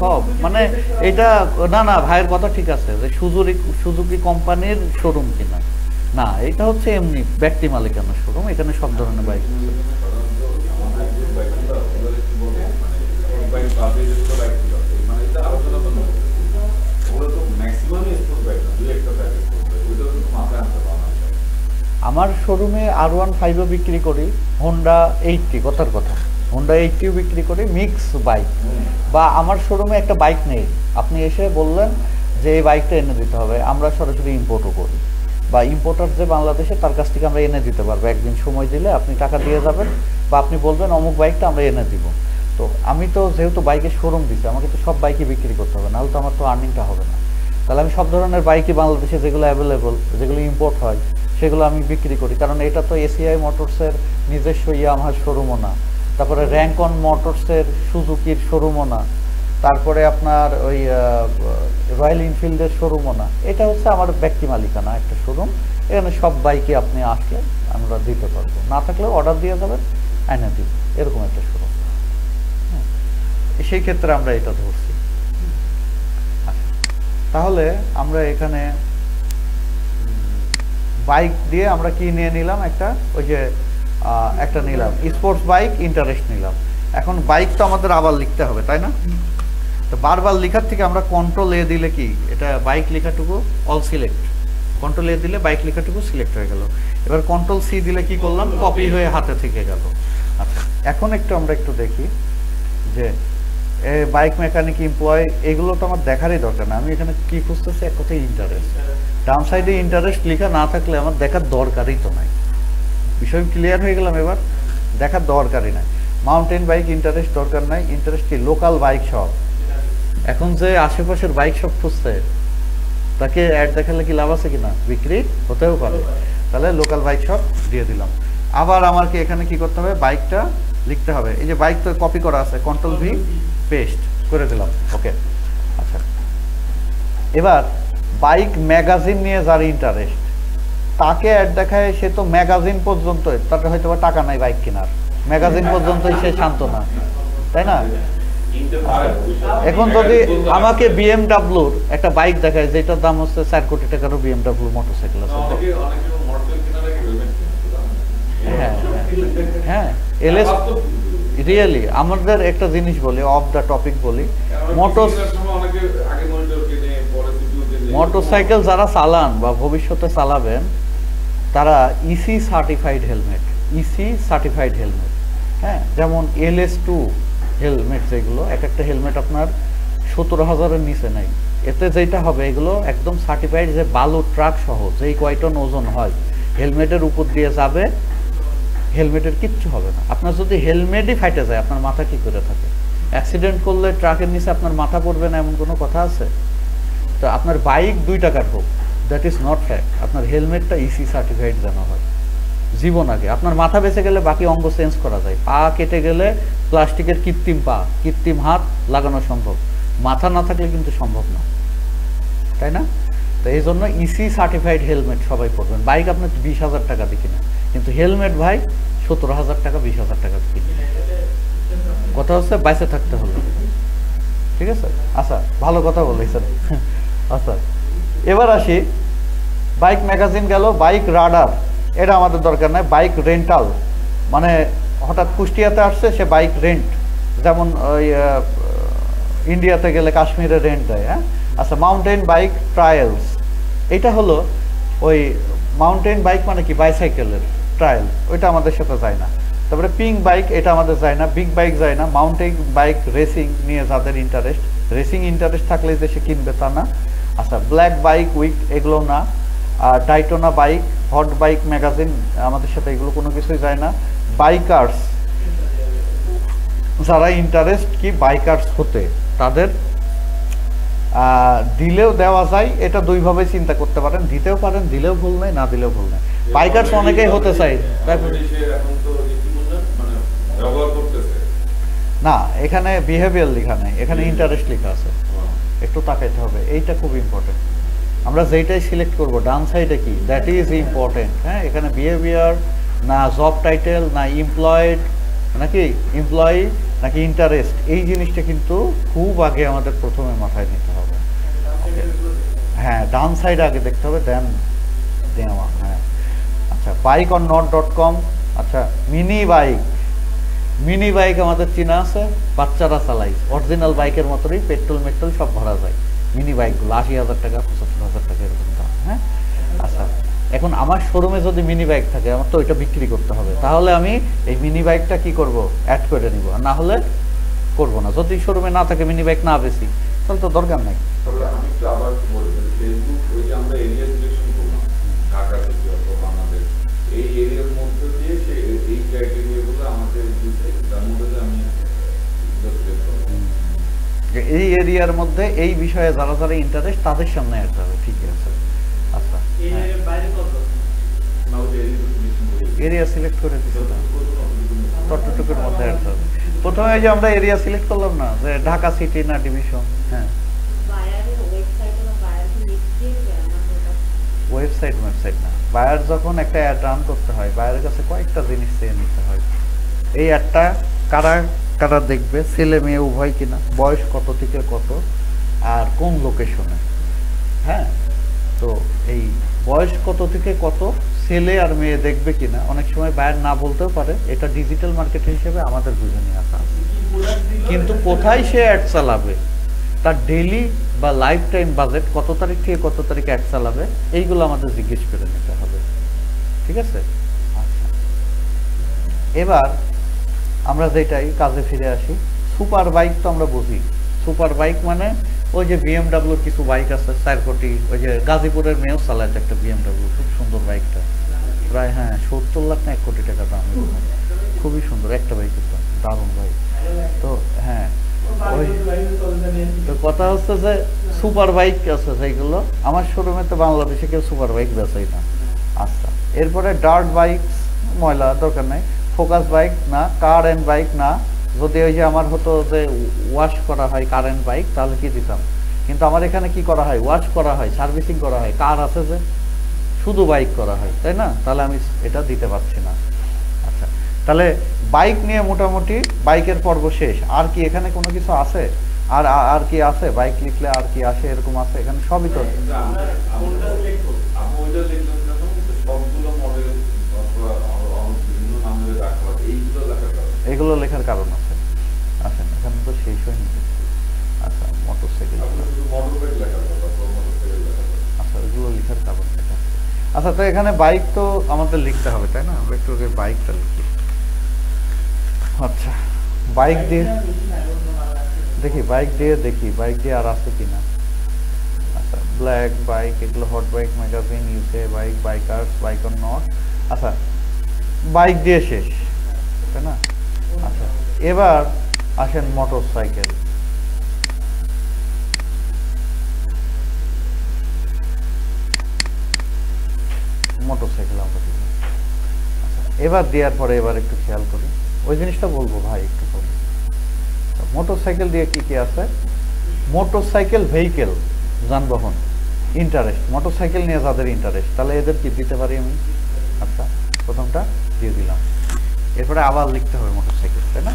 সব, মানে এটা না ভাইয়ের কথা ঠিক আছে যে সুজুকি কোম্পানির শোরুম কিনা না, এটা হচ্ছে এমনি ব্যক্তি মালিকানার শোরুম, এখানে সব ধরনের বাইক। আমার শোরুমে R15ও বিক্রি করি, হোন্ডা 80, কথার কথা হোন্ডা 80ও বিক্রি করি, মিক্স বাইক। বা আমার শোরুমে একটা বাইক নেই, আপনি এসে বললেন যে এই বাইকটা এনে দিতে হবে, আমরা সরাসরি ইম্পোর্টও করি, বা ইম্পোর্টার যে বাংলাদেশে তার কাছ থেকে আমরা এনে দিতে পারবো, একদিন সময় দিলে আপনি টাকা দিয়ে যাবেন, বা আপনি বলবেন অমুক বাইকটা আমরা এনে দিব। তো আমি তো যেহেতু বাইকের শোরুম দিচ্ছি, আমাকে তো সব বাইকই বিক্রি করতে হবে, নাহলে তো আমার তো আর্নিংটা হবে না। তাহলে আমি সব ধরনের বাইকই বাংলাদেশে যেগুলো অ্যাভেলেবল, যেগুলো ইম্পোর্ট হয় সেগুলো আমি বিক্রি করি, কারণ এটা তো এসিআই মোটরসের নিজস্ব ইয়ামাহার শোরুমও না, তারপরে র্যাঙ্কন মোটরসের সুজুকির শোরুমও না, তারপরে আপনার ওই রয়্যাল এনফিল্ডের শোরুমও না, এটা হচ্ছে আমার ব্যক্তি মালিকানা একটা শোরুম, এখানে সব বাইকে আপনি আসলে আমরা দিতে পারবো, না থাকলেও অর্ডার দিয়ে যাবেন, এনে দিব, এরকম একটা শোরুম। সেই ক্ষেত্রে আমরা এটা ধরছি। তাহলে আমরা এখানে বাইক দিয়ে আমরা কি নিয়ে নিলাম, একটা ওই যে একটা নিলাম স্পোর্টস বাইক ইন্টারেস্ট নিলাম। এখন বাইক তো আমাদের আবার লিখতে হবে, তাই না? তো বারবার লেখার থেকে আমরা কন্ট্রোল এ দিলে কি, এটা বাইক লেখাটুকু অল সিলেক্ট, কন্ট্রোল এ দিলে বাইক লেখাটুকু সিলেক্ট হয়ে গেল। এবার কন্ট্রোল সি দিলে কি করলাম, কপি হয়ে হাতে থেকে গেল। আচ্ছা, এখন আমরা একটু দেখি যে বাইক মেকানিক এমপ্লয়, এগুলো তো আমার দেখারই দরকার না। আমি এখানে কি খুঁজতেছি, এক কথায় ইন্টারেস্ট। ডাউন সাইডে ইন্টারেস্ট লেখা না থাকলে আমার দেখার দরকারই তো নাই। বিষয় ক্লিয়ার হয়ে গেলাম, এবার দেখার দরকারই নাই। মাউন্টেন বাইক ইন্টারেস্ট দরকার নাই। ইন্টারেস্ট কি? Local bike shop. এখন যে আশেপাশের বাইক শপ খুঁজছে তাকে অ্যাড দেখালে কি লাভ আছে কিনা? বিক্রি হতেও পারে। তাহলে লোকাল বাইক শপ দিয়ে দিলাম। আবার আমাকে এখানে কি করতে হবে? বাইকটা লিখতে হবে। এই যে বাইক তো কপি করা আছে, কন্ট্রোল ভি পেস্ট করে দিলাম। ওকে, আচ্ছা। এবার বাইক ম্যাগাজিন নিয়ে যার ইন্টারেস্ট তাকে অ্যাড দেখায়, সে তো ম্যাগাজিন পর্যন্ত, তার হয়তো টাকা নাই বাইক কেনার, ম্যাগাজিন পর্যন্তই সে শান্ত না, তাই না? এখন যদি আমাকে বিএমডাব্লিউর একটা বাইক দেখায় যেটার দাম হচ্ছে 4 কোটি টাকারও বিএমডাব্লিউ মোটরসাইকেল আছে, হ্যাঁ হ্যাঁ এলএস রিয়েলি আমাদের একটা জিনিস বলি, অফ দ্য টপিক বলি, মোটরসাইকেল যারা চালান বা ভবিষ্যতে চালাবেন তারা ইসি সার্টিফাইড হেলমেট, হ্যাঁ, যেমন LS2 হেলমেট, যেগুলো এক একটা হেলমেট আপনার 17,000-এর নিচে নাই। এতে যেটা হবে, এগুলো একদম সার্টিফাইড, যে বালু ট্রাক সহ যেই কয় টন ওজন হয় হেলমেটের উপর দিয়ে যাবে, হেলমেটের কিচ্ছু হবে না। আপনার যদি হেলমেটই ফাইটে যায়, আপনার মাথা কি করে থাকে? অ্যাক্সিডেন্ট করলে ট্রাকের নিচে আপনার মাথা পড়বে না এমন কোনো কথা আছে? তো আপনার বাইক 2 টাকার হোক, দ্যাট ইজ নট ফ্যাক্ট। আপনার হেলমেটটা ইসি সার্টিফাইড যেন হয়। জীবন আগে, আপনার মাথা বেঁচে গেলে বাকি অঙ্গ চেঞ্জ করা যায়। পা কেটে গেলে প্লাস্টিকের কৃত্রিম পা, কৃত্রিম হাত লাগানো সম্ভব, মাথা না থাকলে কিন্তু সম্ভব না, তাই না? তো এই জন্য ইসি সার্টিফাইড হেলমেট সবাই পরবেন। বাইক আপনার 20,000 টাকা দিয়ে কিনে, কিন্তু হেলমেট ভাই 17,000 টাকা 20,000 টাকা দিয়ে কিনে। কথা হচ্ছে বাইসে থাকতে হলে, ঠিক আছে? আচ্ছা, ভালো কথা বলেছেন। আচ্ছা, এবার আসি, বাইক ম্যাগাজিন গেল। বাইক রাডার, এটা আমাদের দরকার নাই। বাইক রেন্টাল, মানে হঠাৎ কুষ্টিয়াতে আসছে, সে বাইক রেন্ট, যেমন ওই ইন্ডিয়াতে গেলে কাশ্মীরে রেন্ট দেয়, হ্যাঁ। আচ্ছা, মাউন্টেন বাইক ট্রায়ালস, এটা হলো ওই মাউন্টেন বাইক মানে কি বাইসাইকেলের ট্রায়াল, ওইটা আমাদের সাথে যায় না। তারপরে পিঙ্ক বাইক, এটা আমাদের যায় না। বিগ বাইক যায় না। মাউন্টেন বাইক রেসিং নিয়ে যাদের ইন্টারেস্ট, রেসিং ইন্টারেস্ট থাকলে যে সে কিনবে তা না। আচ্ছা, ব্ল্যাক বাইক উইক, এগুলো না। আর ডাইটোনা বাইক, হট বাইক ম্যাগাজিন, আমাদের সাথে এগুলো কোনো কিছুই যায় না। বাইকার্স, যারা ইন্টারেস্ট কি বাইকার্স হতে, তাদের দিলেও দেওয়া যায়। এটা দুইভাবে চিন্তা করতে পারেন, দিতেও পারেন, দিলেও ভুল নাই, না দিলেও ভুল নাই। বাইকার্স অনেকেই হতে চাই না, এখানে বিহেভিয়ার লেখা নেই, এখানে ইন্টারেস্ট লেখা আছে। একটু তাকাইতে হবে, এইটা খুব ইম্পর্টেন্ট। আমরা যেইটাই সিলেক্ট করব ডান সাইডে কি, দ্যাট ইজ ইম্পর্টেন্ট। হ্যাঁ, এখানে বিহেভিয়ার না জব টাইটেল না এমপ্লয়েড নাকি এমপ্লয়ি নাকি ইন্টারেস্ট, এই জিনিসটা কিন্তু খুব আগে আমাদের প্রথমে মাথায় নিতে হবে। হ্যাঁ, ডান সাইডে আগে দেখতে হবে, দেন দেওয়া। হ্যাঁ, আচ্ছা, বাইক অন নট.com। আচ্ছা, মিনি বাইক আমাদের চেনা আছে, বাচ্চারা চালাই, অরিজিনাল বাইকের মতোই পেট্রোল মেট্রোল সব ভরা যায়। মিনি বাইকগুলো 80,000 টাকা 75,000 টাকা এরকম দাম। হ্যাঁ, আচ্ছা, এখন আমার শোরুমে যদি মিনি বাইক থাকে, আমার তো ওইটা বিক্রি করতে হবে, তাহলে আমি এই মিনি বাইকটা কি করব? অ্যাড করে নিব, আর না হলে করবো না। যদি শোরুমে না থাকে, মিনি বাইক না বেশি, তাহলে তো দরকার নাই। আমি একটু আবার ফেসবুক, ওই যে আমরা এরিয়া সিলেকশন করলাম, ঢাকা থেকে অথবা বাংলাদেশ, এই এরিয়ার মধ্যে দিয়ে সে এই ক্রাইটেরিয়াগুলো আমাকে দিতে, তার মধ্যে আমি এই এরিয়ার মধ্যে এই বিষয়ে যারা যারা ইন্টারেস্ট, তাদের সামনে আসতে হবে। ঠিক আছে, আচ্ছা, এরিয়া সিলেক্ট করে দিচ্ছি, ততটুকুর মধ্যে আসতে হবে। প্রথমে যে আমরা এরিয়া সিলেক্ট করলাম না, যে ঢাকা সিটি না ডিভিশন। হ্যাঁ, ওয়েবসাইট না, বায়ার যখন একটা অ্যাড রান করতে হয়, বায়ারের কাছে কয়েকটা জিনিস চেয়ে নিতে হয়। এই অ্যাডটা কারা কারা দেখবে, ছেলে মেয়ে উভয় কিনা, বয়স কত থেকে কত, আর কোন লোকেশনে। হ্যাঁ, তো এই বয়স কত থেকে কত, ছেলে আর মেয়ে দেখবে কিনা, অনেক সময় বায়ার না বলতেও পারে। এটা ডিজিটাল মার্কেট হিসেবে আমাদের বুঝে নিয়ে আসা আছে। কিন্তু কোথায় সে অ্যাড চালাবে, তার ডেইলি বা লাইফ টাইম বাজেট, কত তারিখ থেকে কত তারিখ অ্যাড চালাবে, এইগুলো আমাদের জিজ্ঞেস করে নিতে হবে। ঠিক আছে, আচ্ছা, এবার আমরা যেটাই কাজে ফিরে আসি। সুপার বাইক তো আমরা বুঝি, সুপার বাইক মানে ওই যে বিএমডাব্লিউর কিছু বাইক আছে 4 কোটি, ওই যে গাজীপুরের মেয়েও চালায় একটা বিএমডাব্লিউ, খুব সুন্দর বাইকটা, প্রায় হ্যাঁ 70 লাখ না 1 কোটি টাকা দাম, খুবই সুন্দর একটা বাইক, দারুণ বাইক। তো হ্যাঁ ওই তো কথা হচ্ছে যে সুপার বাইক আছে যেগুলো আমার শোরুমে, তো বাংলাদেশে কেউ সুপার বাইক বেচাই না। আচ্ছা, এরপরে ডার্ট বাইক, ময়লা দরকার নেই। ফোকাস বাইক না, কার অ্যান্ড বাইক না। যদি ওই যে আমার হতো যে ওয়াশ করা হয় কার অ্যান্ড বাইক, তাহলে কি দিতাম, কিন্তু আমার এখানে কি করা হয়, ওয়াশ করা হয়, সার্ভিসিং করা হয়। কার আছে যে শুধু বাইক করা হয়, তাই না, তাহলে আমি এটা দিতে পারছি না। আচ্ছা, তাহলে বাইক নিয়ে মোটামুটি বাইকের পর্ব শেষ। আর কি এখানে কোনো কিছু আছে? আর আর কি আছে? বাইক লিখলে আর কি আসে এরকম আছে এখানে? সবই তো এগুলো লেখার কারণ আছে। আচ্ছা, এখানে তো শেষ হয়নি। আচ্ছা, মোটরসাইকেল, আচ্ছা এগুলো লেখার কারণ এটা। আচ্ছা, তো এখানে বাইক তো আমাদের লিখতে হবে, তাই না? আমরা একটু বাইকটা লিখি। আচ্ছা, বাইক দিয়ে দেখি, বাইক দিয়ে আর আছে কিনা। আচ্ছা, ব্ল্যাক বাইক, এগুলো hot bike magazine, UK bike, bikers, bike or not. আচ্ছা, বাইক দিয়ে শেষ, তাই না? আচ্ছা, এবার আসেন মোটরসাইকেল। মোটরসাইকেল আমরা দিব। আচ্ছা, এবার দেওয়ার পরে এবার একটু খেয়াল করি, ওই জিনিসটা বলবো ভাই একটু বলি। মোটরসাইকেল দিয়ে কি কি আছে? মোটরসাইকেল ভেহিকেল, যানবাহন, ইন্টারেস্ট, মোটরসাইকেল নিয়ে যাদের ইন্টারেস্ট, তাহলে এদের কি দিতে পারি আমি? আচ্ছা, প্রথমটা দিয়ে দিলাম। এরপরে আবার লিখতে হবে মোটরসাইকেল, তাই না?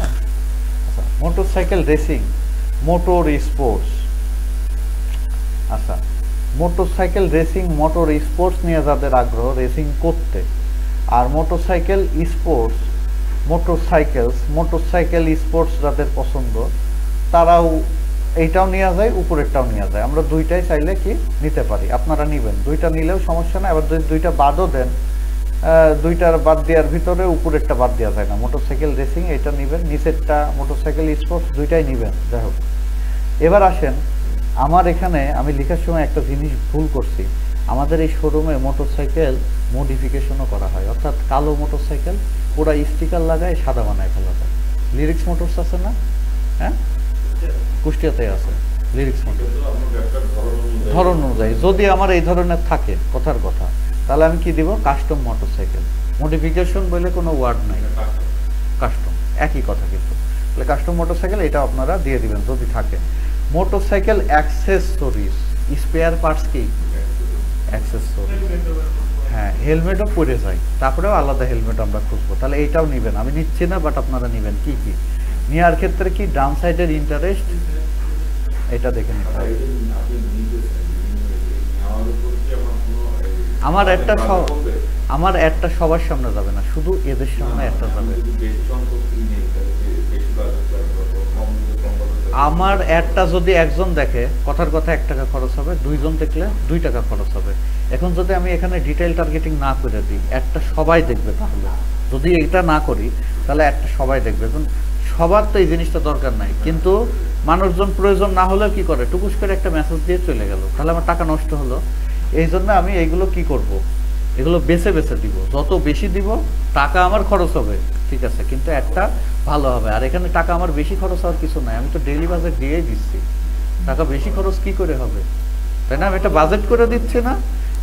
আচ্ছা, মোটরসাইকেল রেসিং, মোটর স্পোর্টস। আচ্ছা, মোটরসাইকেল রেসিং, মোটর স্পোর্টস নিয়ে যাদের আগ্রহ রেসিং করতে, আর মোটরসাইকেল স্পোর্টস, মোটরসাইকেল স্পোর্টস যাদের পছন্দ, তারাও এইটাও নেওয়া যায়, উপরেরটাও নেওয়া যায়। আমরা দুইটাই চাইলে কি নিতে পারি, আপনারা নেবেন, দুইটা নিলেও সমস্যা না। এবার যদি দুইটা বাদও দেন, দুইটার বাদ দেওয়ার ভিতরে উপরেরটা বাদ দেওয়া যায় না। মোটরসাইকেল রেসিং এটা নেবেন, নিচেরটা মোটরসাইকেল স্পোর্টস, দুইটাই নেবেন। যাই হোক, এবার আসেন, আমার এখানে আমি লেখার সময় একটা জিনিস ভুল করছি। আমাদের এই শোরুমে মোটরসাইকেল মডিফিকেশনও করা হয়, অর্থাৎ কালো মোটরসাইকেল পুরা স্টিকার লাগায় সাদা বানায় ফেলা যায়। লিরিক্স মোটরস আছে না? হ্যাঁ, কুষ্টিয়াতে আছে লিরিক্স মোটরস। ধরন অনুযায়ী যদি আমার এই ধরনের থাকে, কথার কথা, তাহলে আমি কি দিব? Custom motorcycle. মডিফিকেশন বলে কোনো ওয়ার্ড নাই, কাস্টম একই কথা। কিন্তু তাহলে কাস্টম মোটরসাইকেল এটা আপনারা দিয়ে দিবেন যদি থাকে। মোটরসাইকেল অ্যাক্সেসরিজ, স্পেয়ার পার্টস কি অ্যাক্সেসরিজ, হ্যাঁ হেলমেটও পরে যায়, তারপরেও আলাদা হেলমেট আমরা খুঁজবো, তাহলে এইটাও নেবেন। আমি নিচ্ছি না, বাট আপনারা নেবেন। কি কি নেওয়ার ক্ষেত্রে কি ডান সাইডের ইন্টারেস্ট এটা দেখে নিতে হবে। আমার একটা সবার সামনে যাবে না, শুধু এদের সামনে একটা যাবে। আমার একটা যদি একজন দেখে, কথার কথা 1 টাকা খরচ হবে, 2 জন দেখলে 2 টাকা খরচ হবে। এখন যদি আমি এখানে ডিটেইল টার্গেটিং না করে দিই, একটা সবাই দেখবে। তাহলে যদি এটা না করি, তাহলে একটা সবাই দেখবে। এখন সবার তো এই জিনিসটা দরকার নাই, কিন্তু মানুষজন প্রয়োজন না হলেও কি করে, টুকুস করে একটা মেসেজ দিয়ে চলে গেল, তাহলে আমার টাকা নষ্ট হলো। এই জন্য আমি এইগুলো কি করব, এগুলো বেছে বেছে দিব। যত বেশি দিব টাকা আমার খরচ হবে, ঠিক আছে, কিন্তু একটা ভালো হবে। আর এখানে টাকা আমার বেশি খরচ হওয়ার কিছু নাই, আমি তো ডেইলি বাজেট দিয়েই দিচ্ছি, টাকা বেশি খরচ কি করে হবে, তাই না? আমি একটা বাজেট করে দিচ্ছি না।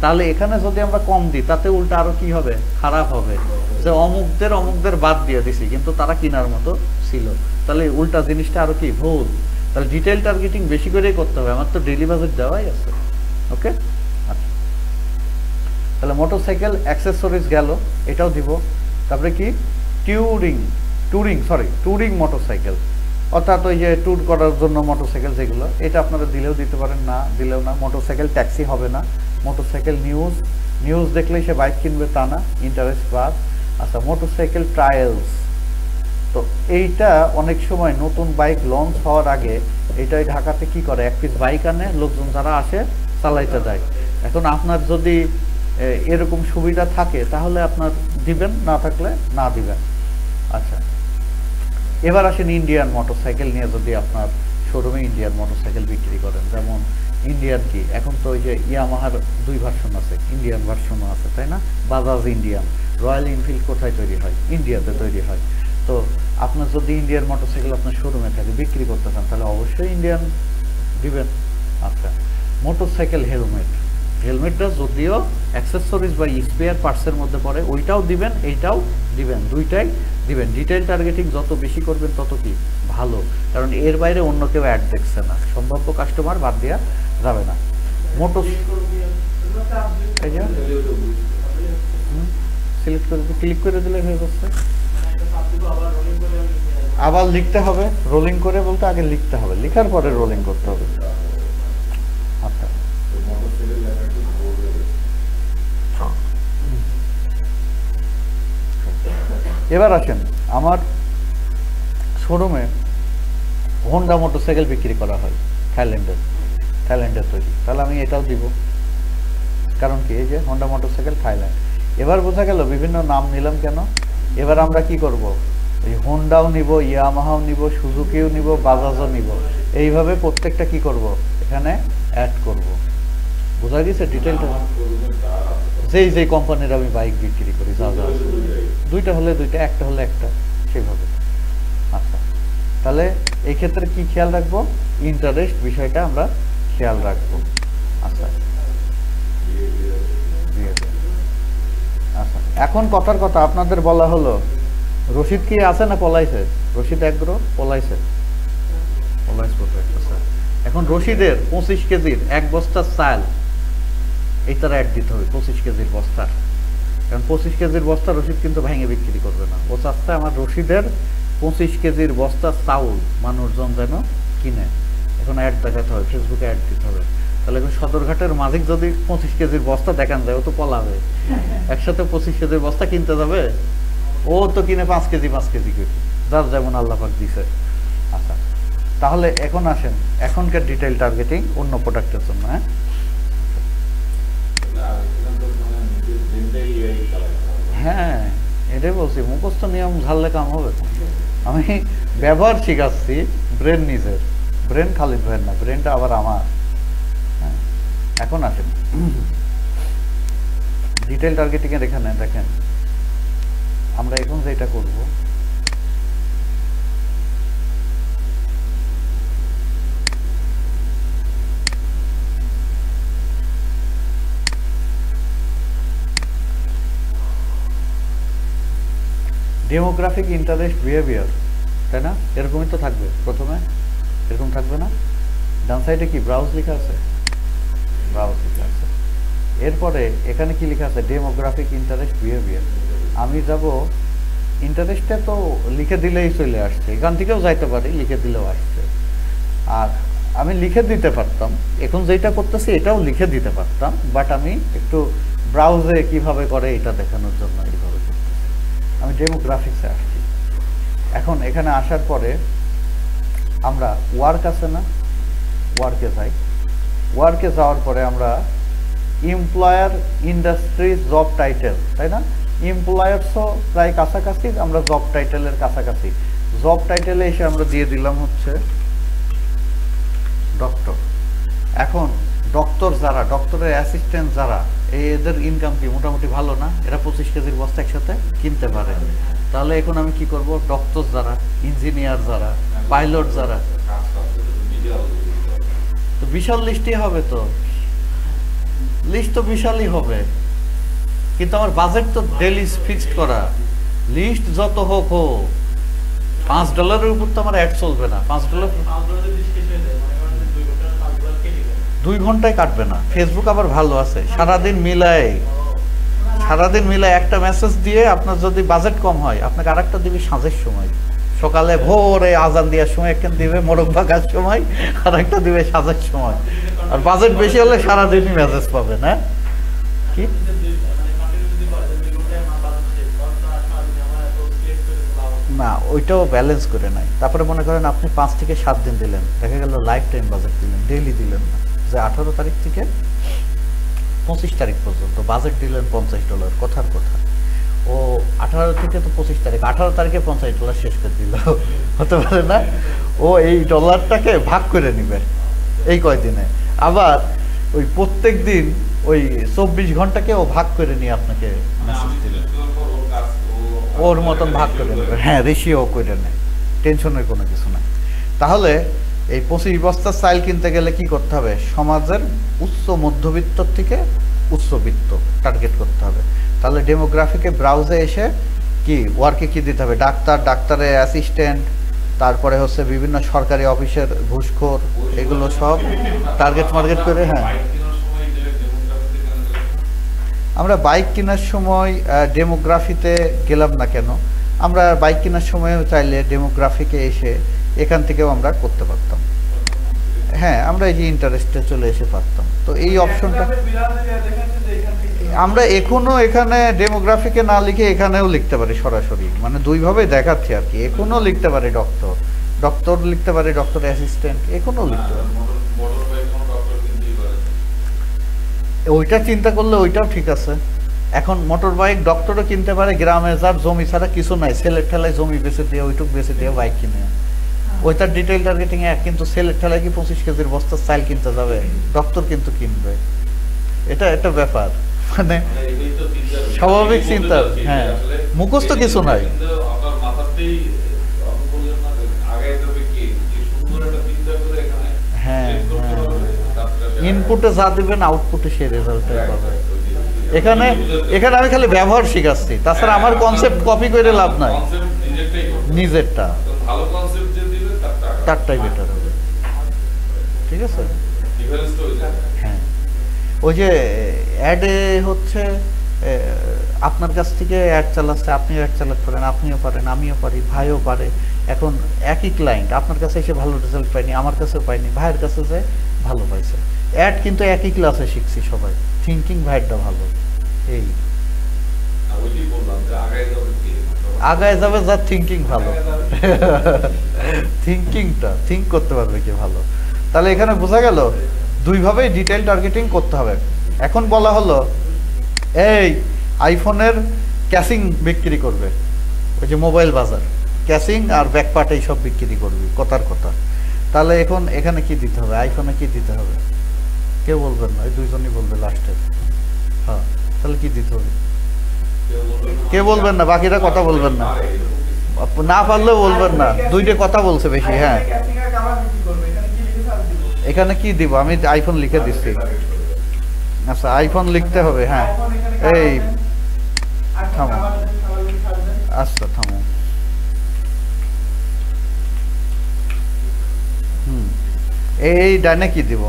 তাহলে এখানে যদি আমরা কম দিই, তাতে উল্টা আরো কি হবে, খারাপ হবে, যে অমুকদের বাদ দিয়ে দিছি, কিন্তু তারা কেনার মতো ছিল। তাহলে উল্টা জিনিসটা আরো কি ভুল। তাহলে ডিটেইল টার্গেটিং বেশি করেই করতে হবে। আমার তো ডেইলি বাজেট দেওয়াই আছে। ওকে, আচ্ছা, তাহলে মোটরসাইকেল অ্যাক্সেসরিজ গেল, এটাও দিব। তারপরে কি ট্যুরিং মোটরসাইকেল, অর্থাৎ ওই যে ট্যুর করার জন্য মোটরসাইকেল যেগুলো, এটা আপনারা দিলেও দিতে পারেন, না দিলেও না। মোটরসাইকেল ট্যাক্সি হবে না। মোটরসাইকেল নিউজ দেখলেই সে বাইক কিনবে তা না, ইন্টারেস্ট বাদ। আচ্ছা, মোটরসাইকেল ট্রায়ালস, তো এইটা অনেক সময় নতুন বাইক লঞ্চ হওয়ার আগে এইটাই ঢাকাতে কি করে, 1 পিস বাইক আনে, লোকজন যারা আসে চালাইতে দেয়। এখন আপনার যদি এরকম সুবিধা থাকে তাহলে আপনার দিবেন, না থাকলে না দিবেন। আচ্ছা, এবার আসেন ইন্ডিয়ান মোটরসাইকেল নিয়ে, যদি আপনার শোরুমে ইন্ডিয়ান মোটরসাইকেল বিক্রি করেন, যেমন ইন্ডিয়ান কি এখন তো ওই যে ইয়ামাহার 2 ভার্সন আছে, ইন্ডিয়ান ভার্সনও আছে, তাই না? বাজাজ ইন্ডিয়ান, রয়্যাল এনফিল্ড কোথায় তৈরি হয়? ইন্ডিয়াতে তৈরি হয়। তো আপনার যদি ইন্ডিয়ান মোটরসাইকেল আপনার শোরুমে থাকে, বিক্রি করতে চান, তাহলে অবশ্যই ইন্ডিয়ান দিবেন। আচ্ছা, মোটরসাইকেল হেলমেট, হেলমেটটা যদিও অ্যাক্সেসরিজ বা স্পেয়ার পার্টসের মধ্যে পড়ে, ওইটাও দিবেন, এইটাও দিবেন, দুইটাই দিবেন। ডিটেইল টার্গেটিং যত বেশি করবেন তত কি ভালো, কারণ এর বাইরে অন্য কেউ অ্যাড দেখছে না, সম্ভাব্য কাস্টমার বাদ দেওয়া যাবে না। মোটর সিলেক্ট করে ক্লিক করে দিলে হয়ে যাচ্ছে। আবার লিখতে হবে, রোলিং করে বলতে আগে লিখতে হবে, লিখার পরে রোলিং করতে হবে। আচ্ছা, এবার আসেন, আমার শোরুমে হোন্ডা মোটরসাইকেল বিক্রি করা হয়, থাইল্যান্ডের তৈরি, তাহলে আমি এটাও দিব। কারণ কি, এই যে হোন্ডা মোটরসাইকেল থাইল্যান্ড। এবার বোঝা গেল বিভিন্ন নাম নিলাম কেন। এবার আমরা কি করব, এই হোন্ডাও নিব, ইয়ামাহাও নিব, সুজুকিও নিব, বাজাজও নিব, এইভাবে প্রত্যেকটা কি করব, এখানে অ্যাড করব। বোঝা গেছে ডিটেলটা? যেই কোম্পানির আমি বাইক বিক্রি করি, যা যা দুইটা হলে দুইটা, একটা হলে একটা, সেইভাবে। আচ্ছা, তাহলে এই ক্ষেত্রে কি খেয়াল রাখবো, ইন্টারেস্ট বিষয়টা আমরা খেয়াল রাখবো। আচ্ছা আচ্ছা, এখন কথার কথা আপনাদের বলা হলো, রশিদ কি আছে না পলাইছে? রশিদ এগ্রো পলাইছে, এখন রশিদের 25 কেজির 1 বস্তা চাল এই তারা অ্যাড দিতে হবে, 25 কেজির বস্তা। কারণ 25 কেজির বস্তা রশিদ কিন্তু ভেঙে বিক্রি করবে না, ও চাচ্ছে আমার রশিদের 25 কেজির বস্তা চাউল মানুষজন যেন কিনে। এখন অ্যাড দেখাতে হবে, ফেসবুকে অ্যাড দিতে হবে। তাহলে এখন সদরঘাটের মালিক যদি 25 কেজির বস্তা দেখান যায়, ও তো পলাবে, একসাথে 25 কেজির বস্তা কিনতে যাবে, ও তো কিনে 5 কেজি করে, যার যেমন আল্লাহ পাক দিছে। আচ্ছা, তাহলে এখন আসেন এখনকার ডিটেইল টার্গেটিং অন্য প্রোডাক্টের জন্য। হ্যাঁ, এটাই বলছি, মুখস্থ নিয়ম ঝাললে কাম হবে। আমি ব্যবহার শিখাচ্ছি, ব্রেন নিজের, ব্রেন খালিদ ভাইয়ের না, ব্রেনটা আবার আমার। হ্যাঁ, এখন আসেন ডিটেইল টার্গেটিং এর। এখানে দেখেন, আমরা এখন যেটা করব, ডেমোগ্রাফিক, ইন্টারেস্ট, বিহেভিয়ার, তাই না? এরকমই তো থাকবে প্রথমে, এরকম থাকবে না? ডান সাইডে কি ব্রাউজ লেখা আছে? ব্রাউজ লেখা আছে। এরপরে এখানে কি লেখা আছে? Demographic, interest, behaviour. আমি যাব ইন্টারেস্টে, তো লিখে দিলেই চলে আসছে, এখান থেকেও যাইতে পারি, লিখে দিলেও আসছে। আর আমি লিখে দিতে পারতাম, এখন যেটা করতেছি এটাও লিখে দিতে পারতাম, বাট আমি একটু ব্রাউজে কিভাবে করে এটা দেখানোর জন্য এইভাবে করতেছি। আমি ডেমোগ্রাফিক্সে আসছি। এখন এখানে আসার পরে আমরা ওয়ার্ক আছে না, ওয়ার্কে যাই। ওয়ার্কে যাওয়ার পরে আমরা এমপ্লয়ার, ইন্ডাস্ট্রি, জব টাইটেল, তাই না? এমপ্লয়ার্সও প্রায় কাছাকাছি, আমরা জব টাইটেলের কাছাকাছি। জব টাইটেলে এসে আমরা দিয়ে দিলাম হচ্ছে ডক্টর। এখন ডক্টর যারা, ডক্টরের অ্যাসিস্ট্যান্ট যারা, এদের ইনকাম কি মোটামুটি ভালো না? এরা 25 কেজির বস্তা একসাথে কিনতে পারে। তাহলে এখন আমি কি করব, ডক্টর যারা, ইঞ্জিনিয়ার যারা, পাইলট যারা, তো বিশাল লিস্টই হবে, তো লিস্ট তো বিশালই হবে, কিন্তু আমার বাজেট তো ডেইলি ফিক্সড করা। লিস্ট যত হোক হোক, $5 উপর তো আমার অ্যাড চলবে না। $5 2 ঘন্টায় কাটবে না। ফেসবুক আবার ভালো আছে, সারাদিন মিলায় একটা মেসেজ দিয়ে আপনার যদি বাজেট কম হয়, আপনাকে আরেকটা দিবে সাঁঝের সময়, সকালে ভোরে আজান দেওয়ার সময় একটা দিবে, মোরগ ভাগার সময় আর একটা দিবে সাঁঝের সময়। আর বাজেট বেশি হলে সারাদিনই মেসেজ পাবেন। হ্যাঁ, কি না, ওইটাও ব্যালেন্স করে নাই। তারপরে মনে করেন আপনি 5 থেকে 7 দিন দিলেন, দেখা গেল লাইফ টাইম বাজেট দিলেন, ডেইলি দিলেন না, যে 18 তারিখ থেকে 25 তারিখ পর্যন্ত বাজেট দিলেন $50, কথার কথা। ও 18 থেকে তো 25 তারিখ, 18 তারিখে $50 শেষ করে দিল, হতে পারে না? ও এই ডলারটাকে ভাগ করে নিবে এই কয়দিনে, আবার ওই প্রত্যেক দিন ওই 24 ঘন্টাকে ও ভাগ করে নিয়ে আপনাকে মেসেজ দিল, ওর মতন ভাগ করে নেবে। হ্যাঁ, রেশিও করে নেয়, টেনশনের কোনো কিছু নাই। তাহলে এই 25 বস্তার চাল কিনতে গেলে কি করতে হবে? সমাজের উচ্চ মধ্যবিত্ত থেকে উচ্চবিত্ত টার্গেট করতে হবে। তাহলে ডেমোগ্রাফিকে ব্রাউজে এসে কি ওয়ার্কে কি দিতে হবে? ডাক্তার, ডাক্তারের অ্যাসিস্ট্যান্ট, তারপরে হচ্ছে বিভিন্ন সরকারি অফিসের ঘুষখোর, এগুলো সব টার্গেট মার্কেট করে। হ্যাঁ, আমরা বাইক কেনার সময় ডেমোগ্রাফিতে গেলাম না কেন? আমরা বাইক কেনার সময়ও চাইলে ডেমোগ্রাফিকে এসে এখান থেকেও আমরা করতে পারতাম। হ্যাঁ, আমরা এই যে ইন্টারেস্টে চলে এসে পারতাম। তো এই অপশনটা আমরা এখনো এখানে ডেমোগ্রাফিকে না লিখে এখানেও লিখতে পারি সরাসরি, মানে দুইভাবে দেখাচ্ছি আর কি। এখনো লিখতে পারি ডক্টর, ডক্টর লিখতে পারি ডক্টর অ্যাসিস্ট্যান্ট, এখনো লিখতে পারি। ওইটা চিন্তা করলে ওইটাও ঠিক আছে। এখন মোটর বাইক ডক্টরও কিনতে পারে, গ্রামে যার জমি ছাড়া কিছু নাই, ছেলের ঠেলায় জমি বেঁচে দিয়ে ওইটুক বেঁচে দিয়ে বাইক কিনে, ওইটার ডিটেইল টার্গেটিং এক। কিন্তু ছেলের ঠেলায় কি 25 কেজির বস্তার চাল কিনতে যাবে? ডক্টর কিন্তু কিনবে। এটা একটা ব্যাপার, মানে স্বাভাবিক চিন্তা। হ্যাঁ, মুখস্থ কিছু নাই। হ্যাঁ, ইনপুটে যা দিবেন আউটপুটে সেই রেজাল্টটাই পাবে। এখানে এখানে আমি খালি ব্যবহার শিখাচ্ছি, তাছাড়া আমার কনসেপ্ট কপি করে লাভ নাই, নিজেরটা তারটাই বেটার হবে। ঠিক আছে? হ্যাঁ, ওই যে অ্যাডে হচ্ছে আপনার কাছ থেকে অ্যাড চালাচ্ছে, আপনিও অ্যাড চালাতে পারেন, আপনিও পারেন, আমিও পারি, ভাইও পারে। এখন একই ক্লায়েন্ট আপনার কাছে এসে ভালো রেজাল্ট পাইনি, আমার কাছেও পাইনি, ভাইয়ের কাছে যে ভালো পাইছে। অ্যাড কিন্তু একই ক্লাসে শিখছি সবাই, থিঙ্কিং ভাইয়েরটা ভালো। এই আগায় যাবে যার থিঙ্কিং ভালো, থিঙ্কিংটা থিঙ্ক করতে পারবে কি ভালো। তাহলে এখানে বোঝা গেল দুইভাবেই ডিটেইল টার্গেটিং করতে হবে। এখন বলা হলো এই আইফোনের ক্যাসিং বিক্রি করবে, ওই যে মোবাইল বাজার, ক্যাসিং আর ব্যাকপার্ট এইসব বিক্রি করবি, কথার কথা। তাহলে এখন এখানে কি দিতে হবে? আইফোনে কি দিতে হবে? কেউ বলবেন না, এই দুইজনই বলবে লাস্টে। হ্যাঁ, তাহলে কি দিতে হবে? কে বলবেন না, বাকিরা কথা বলবেন না, না পারলেও বলবেন না, দুইটা কথা বলছে বেশি। হ্যাঁ, এখানে কি দিব? আমি আইফোন লিখে দিচ্ছি। আচ্ছা, আইফোন লিখতে হবে। হ্যাঁ, এই থামো, আচ্ছা থামো। এই ডানে কি দিব?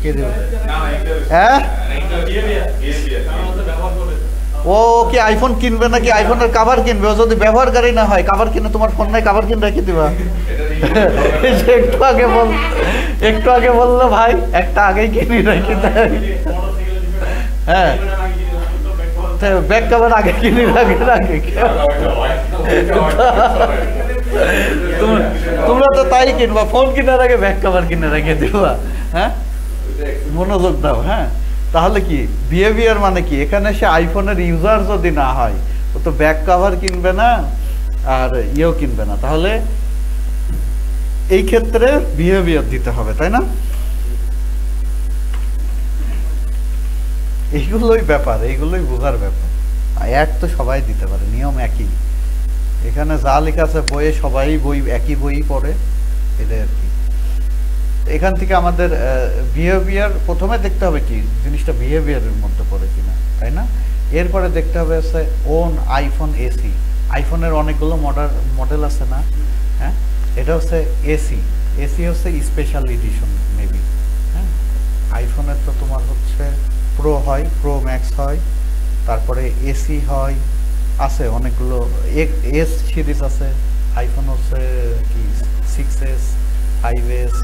কে দিব? হ্যাঁ, ও কি আইফোন কিনবে নাকি আইফোনের কভার কিনবে? ও যদি ব্যবহারকারী না হয়, কভার কিনে তোমার ফোন নাই, কভার কিনে রেখে দিবা। একটু আগে বললো ভাই, একটা আগেই কিনে রেখে দেয়। হ্যাঁ, ব্যাক কভার আগে কিনে রাখে। তোমরা তো তাই কিনবা, ফোন কেনার আগে ব্যাক কভার কিনে রেখে দিবা। হ্যাঁ, মনোযোগ দাও। হ্যাঁ, তাহলে কি বিহেভিয়ার মানে কি? এখানে সে আইফোনের ইউজার যদি না হয়, ও তো ব্যাক কভার কিনবে না আর ইয়েও কিনবে না। তাহলে এই ক্ষেত্রে বিহেভিয়ার দিতে হবে, তাই না? এইগুলোই ব্যাপার, এইগুলোই বোঝার ব্যাপার। অ্যাড তো সবাই দিতে পারে, নিয়ম একই। এখানে যা লেখা আছে বইয়ে, সবাই বই একই বই পড়ে, এটাই আর কি। এখান থেকে আমাদের বিহেভিয়ার প্রথমে দেখতে হবে কি জিনিসটা বিহেভিয়ারের মধ্যে পড়ে কিনা, তাই না? এরপরে দেখতে হবে হচ্ছে ওন আইফোন এসি। আইফোনের অনেকগুলো মডেল আছে না? হ্যাঁ, এটা হচ্ছে এসি। এসি হচ্ছে স্পেশাল এডিশন মেবি। হ্যাঁ, আইফোনের তো তোমার হচ্ছে প্রো হয়, প্রো ম্যাক্স হয়, তারপরে এসি হয়, আছে অনেকগুলো। এস সিরিজ আছে, আইফোন হচ্ছে কি 6s, 5s,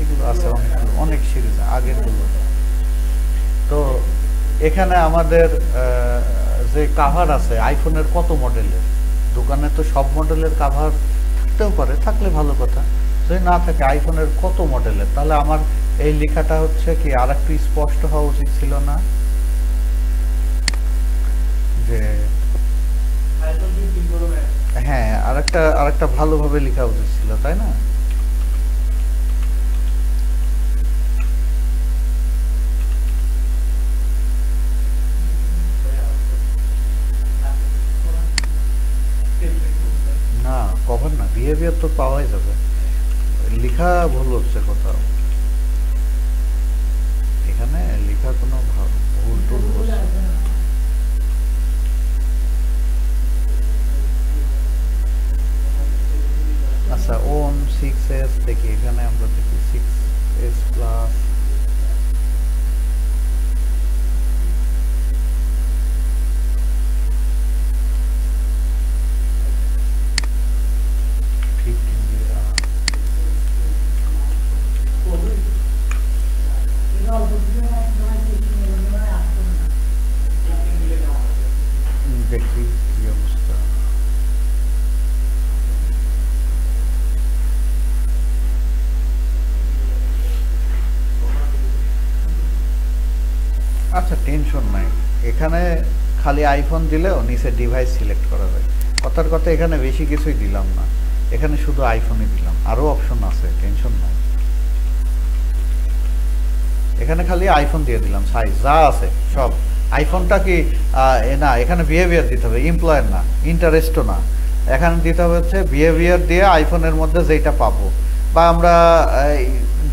এগুলো আছে অনেকগুলো, অনেক সিরিজ আগেরগুলো। তো এখানে আমাদের যে কাভার আছে আইফোনের কত মডেলের, দোকানে তো সব মডেলের কাভার থাকতেও পারে, থাকলে ভালো কথা। যদি না থাকে আইফোনের কত মডেলের, তাহলে আমার এই লেখাটা হচ্ছে কি আর একটু স্পষ্ট হওয়া উচিত ছিল না? আরেকটা ভালোভাবে লেখা উচিত ছিল, তাই না? না কভার না, বিহেভিয়ার তো পাওয়াই যাবে, লেখা ভুল হচ্ছে কোথাও, এখানে লেখা কোনো ভুল টুল হচ্ছে। আচ্ছা ওন 6s দেখি, এখানে আমরা দেখি 6s প্লাস দেখি কি অবস্থা। আচ্ছা টেনশন নাই, এখানে খালি আইফোন দিলেও নিচে ডিভাইস সিলেক্ট করা যায়। কথার কথা এখানে বেশি কিছুই দিলাম না, এখানে শুধু আইফোনই দিলাম, আরও অপশন আছে, টেনশন নাই। এখানে খালি আইফোন দিয়ে দিলাম, সাইজ যা আছে সব। আইফোনটা কি না, এখানে বিহেভিয়ার দিতে হবে, এমপ্লয়ের না, ইন্টারেস্টও না, এখানে দিতে হবে হচ্ছে বিহেভিয়ার দিয়ে আইফোনের মধ্যে যেটা পাবো বা আমরা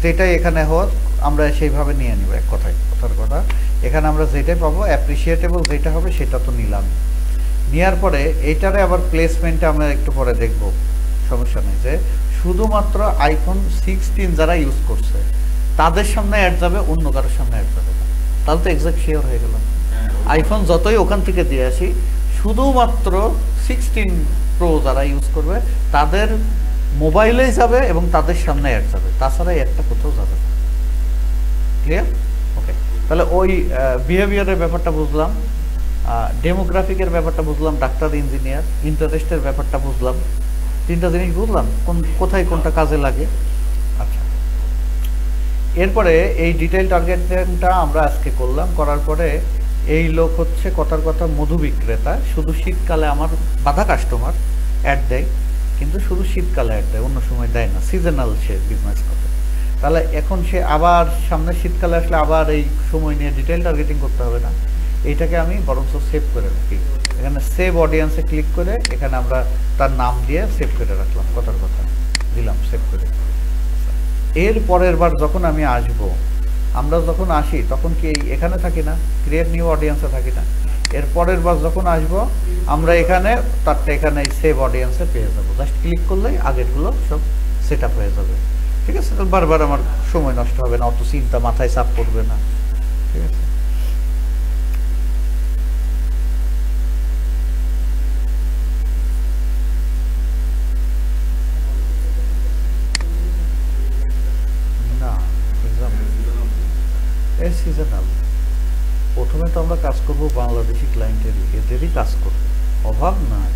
যেটাই এখানে হোক আমরা সেইভাবে নিয়ে নিব। এক কথায় কথার কথা, এখানে আমরা যেটাই পাবো অ্যাপ্রিসিয়েটেবল যেটা হবে সেটা তো নিলাম। নেওয়ার পরে এইটারে আবার প্লেসমেন্টটা আমরা একটু পরে দেখব, সমস্যা নেই। যে শুধুমাত্র আইফোন 16 যারা ইউজ করছে তাদের সামনে অ্যাড যাবে, অন্য কারোর সামনে অ্যাড যাবে না। তাহলে তো এক্সাক্ট শিওর হয়ে গেল। আইফোন যতই ওখান থেকে দিয়ে আসি, শুধুমাত্র 16 প্রো যারা ইউজ করবে তাদের মোবাইলেই যাবে এবং তাদের সামনে অ্যাড যাবে, তাছাড়া একটা কোথাও যাবে না। ক্লিয়ার? ওকে, তাহলে ওই বিহেভিয়ারের ব্যাপারটা বুঝলাম, ডেমোগ্রাফিকের ব্যাপারটা বুঝলাম, ডাক্তার, ইঞ্জিনিয়ার, ইন্টারেস্টের ব্যাপারটা বুঝলাম, তিনটা জিনিস বুঝলাম কোথায় কোনটা কাজে লাগে। আচ্ছা, এরপরে এই ডিটেইল টার্গেটিংটা আমরা আজকে করলাম। করার পরে এই লোক হচ্ছে কথার কথা মধু বিক্রেতা, শুধু শীতকালে আমার বাধা কাস্টমার অ্যাড দেয়, কিন্তু শুধু শীতকালে অ্যাড দেয়, অন্য সময় দেয় না, সিজনাল সে বিজনেস করে। তাহলে এখন সে আবার সামনে শীতকালে আসলে আবার এই সময় নিয়ে ডিটেইল টার্গেটিং করতে হবে না, এইটাকে আমি বরঞ্চ সেভ করে রাখি। এখানে সেভ অডিয়েন্সে ক্লিক করে এখানে আমরা তার নাম দিয়ে সেভ করে রাখলাম, কথার কথা দিলাম সেভ করে। এর পরের বার যখন আমি আসব, আমরা যখন আসি তখন কি এখানে থাকি না, ক্রিয়েট নিউ অডিয়েন্সে থাকি না? এর পরের বার যখন আসব আমরা এখানে তারটা এখানে সেভ অডিয়েন্সে পেয়ে যাবো, জাস্ট ক্লিক করলেই আগেরগুলো সব সেট আপ হয়ে যাবে। ঠিক আছে, তাহলে বারবার আমার সময় নষ্ট হবে না, অত চিন্তা মাথায় চাপ পড়বে না। ঠিক আছে, সিজনাল। প্রথমে তো আমরা কাজ করব বাংলাদেশি ক্লায়েন্টের, এদেরই কাজ করবো, অভাব নাই,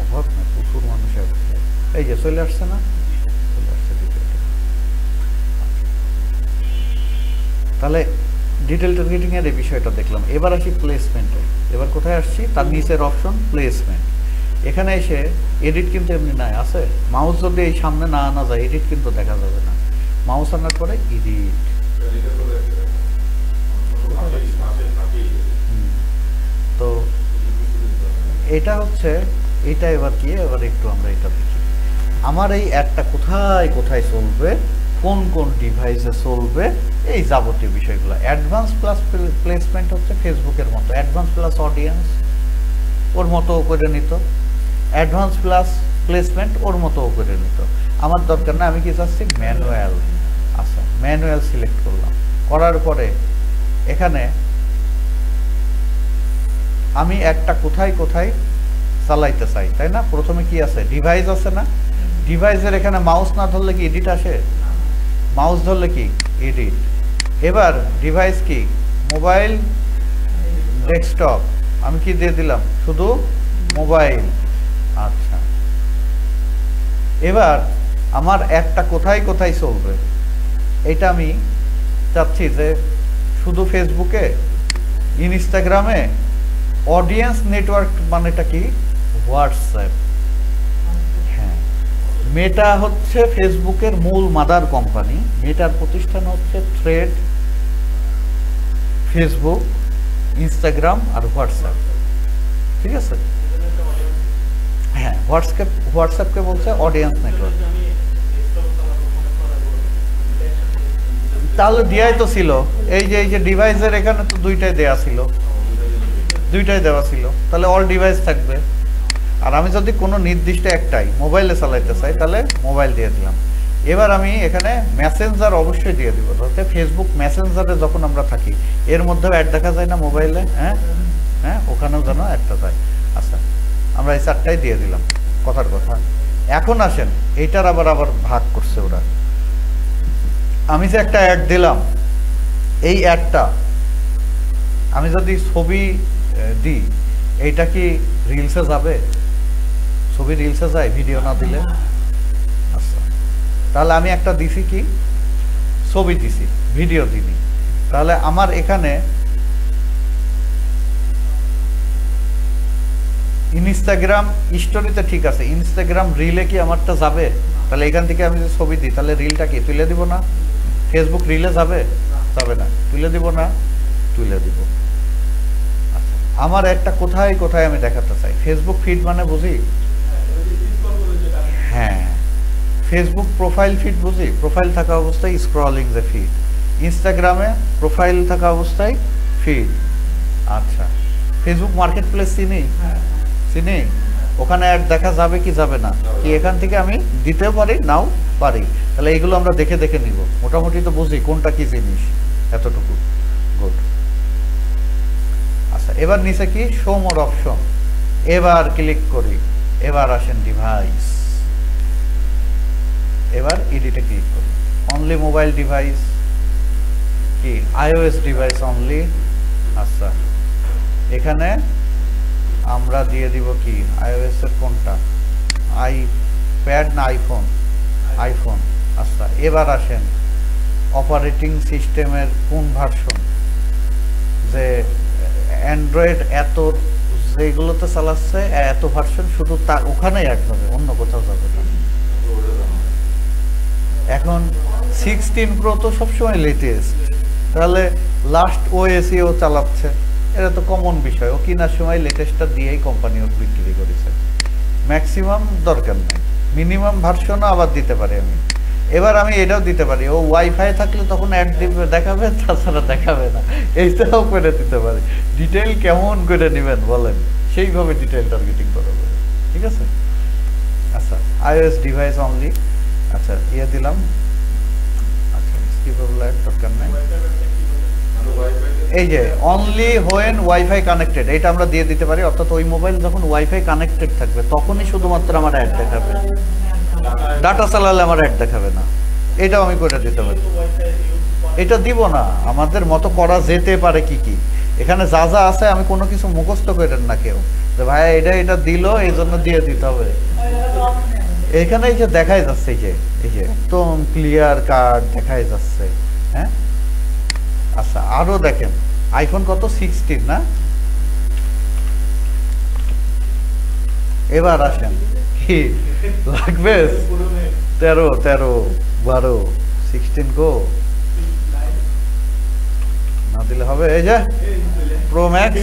অভাব নাই, প্রচুর মানুষ আসছে। এই যে চলে আসছে না, চলে আসছে ডিটেলটা। তাহলে ডিটেল টার্গেটিং এর এই বিষয়টা দেখলাম। এবার আসি প্লেসমেন্টে। এবার কোথায় আসছি, তার নিচের অপশন প্লেসমেন্ট। এখানে এসে এডিট কিন্তু এমনি নাই, আছে মাউস যদি এই সামনে না আনা যায় এডিট কিন্তু দেখা যাবে না। মাউস আনার পরে এডিট, তো এটা হচ্ছে এটা। এবার কি, এবার একটু আমরা এটা দেখি আমার এই অ্যাডটা কোথায় কোথায় চলবে, কোন কোন ডিভাইসে চলবে, এই যাবতীয় বিষয়গুলো। অ্যাডভান্স প্লাস প্লেসমেন্ট হচ্ছে ফেসবুকের মতো, অ্যাডভান্স প্লাস অডিয়েন্স ওর মতো করে নিত, অ্যাডভান্স প্লাস প্লেসমেন্ট ওর মতো করে নিত। আমার দরকার না, আমি কি চাচ্ছি ম্যানুয়াল। আচ্ছা, ম্যানুয়াল সিলেক্ট করলাম, করার পরে এখানে আমি একটা কোথায় কোথায় চালাইতে চাই, তাই না? প্রথমে কি আছে, ডিভাইস আছে না? ডিভাইসের এখানে মাউস না ধরলে কি এডিট আসে? মাউস ধরলে কি এডিট। এবার ডিভাইস কি, মোবাইল, ডেস্কটপ, আমি কি দিয়ে দিলাম, শুধু মোবাইল। আচ্ছা, এবার আমার একটা কোথায় কোথায় চলবে, এটা আমি চাচ্ছি যে শুধু ফেসবুকে, ইনস্টাগ্রামে, অডিয়েন্স নেটওয়ার্ক মানেটা কি, হোয়াটসঅ্যাপ। মেটা হচ্ছে ফেসবুকের মূল মাদার কোম্পানি। মেটার প্রতিষ্ঠান হচ্ছে থ্রেড, ফেসবুক, ইনস্টাগ্রাম আর হোয়াটসঅ্যাপ, ঠিক আছে? হ্যাঁ, হোয়াটসঅ্যাপকে বলছে অডিয়েন্স নেটওয়ার্ক। তাহলে দেয়াই তো ছিল, এই যে ডিভাইসের এখানে তো দুইটাই দেওয়া ছিল, তাহলে অল ডিভাইস থাকবে। আর আমি যদি কোনো নির্দিষ্ট একটাই মোবাইলে চালাইতে চাই তাহলে মোবাইল দিয়ে দিলাম। এবার আমি এখানে মেসেঞ্জার অবশ্যই দিয়ে দিব, ধরতে ফেসবুক মেসেঞ্জারে যখন আমরা থাকি এর মধ্যেও অ্যাড দেখা যায় না মোবাইলে? হ্যাঁ, ওখানেও যেন একটা যায়। আচ্ছা, আমরা এই চারটাই দিয়ে দিলাম, কথার কথা। এখন আসেন, এইটার আবার ভাগ করছে ওরা। আমি যে একটা অ্যাড দিলাম, এই অ্যাডটা আমি যদি ছবি দিই, এইটা কি রিলসে যাবে? ছবি রিলসে যায় ভিডিও না দিলে? আচ্ছা, তাহলে আমি একটা দিছি কি, ছবি দিছি, ভিডিও দিনি, তাহলে আমার এখানে ইনস্টাগ্রাম স্টোরিতে ঠিক আছে, ইনস্টাগ্রাম রিলে কি আমারটা যাবে? তাহলে এখান থেকে আমি যে ছবি দিই তাহলে রিলটা কি তুলে দিব না? ফেসবুক রিলে যাবে? যাবে না। তুলে দিব না? তুলে দিব। আচ্ছা, আমার একটা কোথায় কোথায় আমি দেখাতে চাই, ফেসবুক ফিড মানে বুঝি? হ্যাঁ, ফেসবুক প্রোফাইল ফিড বুঝি? প্রোফাইল থাকা অবস্থায় স্ক্রলিং যে ফিড, ইনস্টাগ্রামে প্রোফাইল থাকা অবস্থায় ফিড। আচ্ছা, ফেসবুক মার্কেট প্লেস চিনি? ওখানে অ্যাড দেখা যাবে কি যাবে না? কি এখান থেকে আমি দিতেও পারি, নাও পারি। তাহলে এইগুলো আমরা দেখে দেখে নিব, মোটামুটি তো বুঝি কোনটা কি জিনিস, এতটুকু। গুড। আচ্ছা, এবার নিচে কি শো মোর অপশন, এবার ক্লিক করি। এবার আসেন ডিভাইস, এবার এডিটে ক্লিক করি। অনলি মোবাইল ডিভাইস কি iOS ডিভাইস অনলি। আচ্ছা, এখানে আমরা দিয়ে দিব কি iOS এর কোনটা, আইপ্যাড না আইফোন। আচ্ছা, এবার আসেন অপারেটিং সিস্টেমের কোন ভার্সন, যে অ্যান্ড্রয়েড এত যেগুলোতে চালাচ্ছে এত ভার্সন, শুধু তার ওখানেই অ্যাড হবে, অন্য কোথাও যাবে না। এখন 16 Pro তো সবসময় লেটেস্ট, তাহলে লাস্ট ওএসও চালাচ্ছে, এটা তো কমন বিষয়। ও কেনার সময় লেটেস্টটা দিয়েই কোম্পানি ও বিক্রি করেছে, ম্যাক্সিমাম দরকার নেই, মিনিমাম ভার্সনও আবার দিতে পারি আমি। এবার আমি এটাও দিতে পারি, ও ওয়াইফাই থাকলে তখন অ্যাড দিবে, দেখাবে, তাছাড়া দেখাবে না, এইটাও করে দিতে পারি। ডিটেইল কেমন করে নেবেন বলেন, সেইভাবে ডিটেইল টার্গেটিং করা যাবে, ঠিক আছে? আচ্ছা, iOS ডিভাইস অনলি। আচ্ছা, দিলাম। আচ্ছা, স্কিপেবল অ্যাড দরকার নেই। এই যে অনলি হোয়েন ওয়াইফাই কানেক্টেড, এটা আমরা দিয়ে দিতে পারি, অর্থাৎ ওই মোবাইল যখন ওয়াইফাই কানেক্টেড থাকবে তখনই শুধুমাত্র আমার অ্যাড দেখাবে, ডাটা চালালে আমার অ্যাড দেখাবে না। এটাও আমি করে দিতে পারি। এটা দিব না, আমাদের মতো করা যেতে পারে। কি কি এখানে যা যা আছে আমি কোনো কিছু মুখস্থ করেন না কেউ, যে ভাই এটা দিল এই জন্য দিয়ে দিতে হবে। এখানে এই যে দেখাই যাচ্ছে, এই যে একদম ক্লিয়ার কাট দেখাই যাচ্ছে। হ্যাঁ, আচ্ছা, আরো দেখেন আইফোন কত 16 না? এবার আসেন কি লাগবে, 13, 12, 16 গো না দিলে হবে। এই যে প্রো ম্যাক্স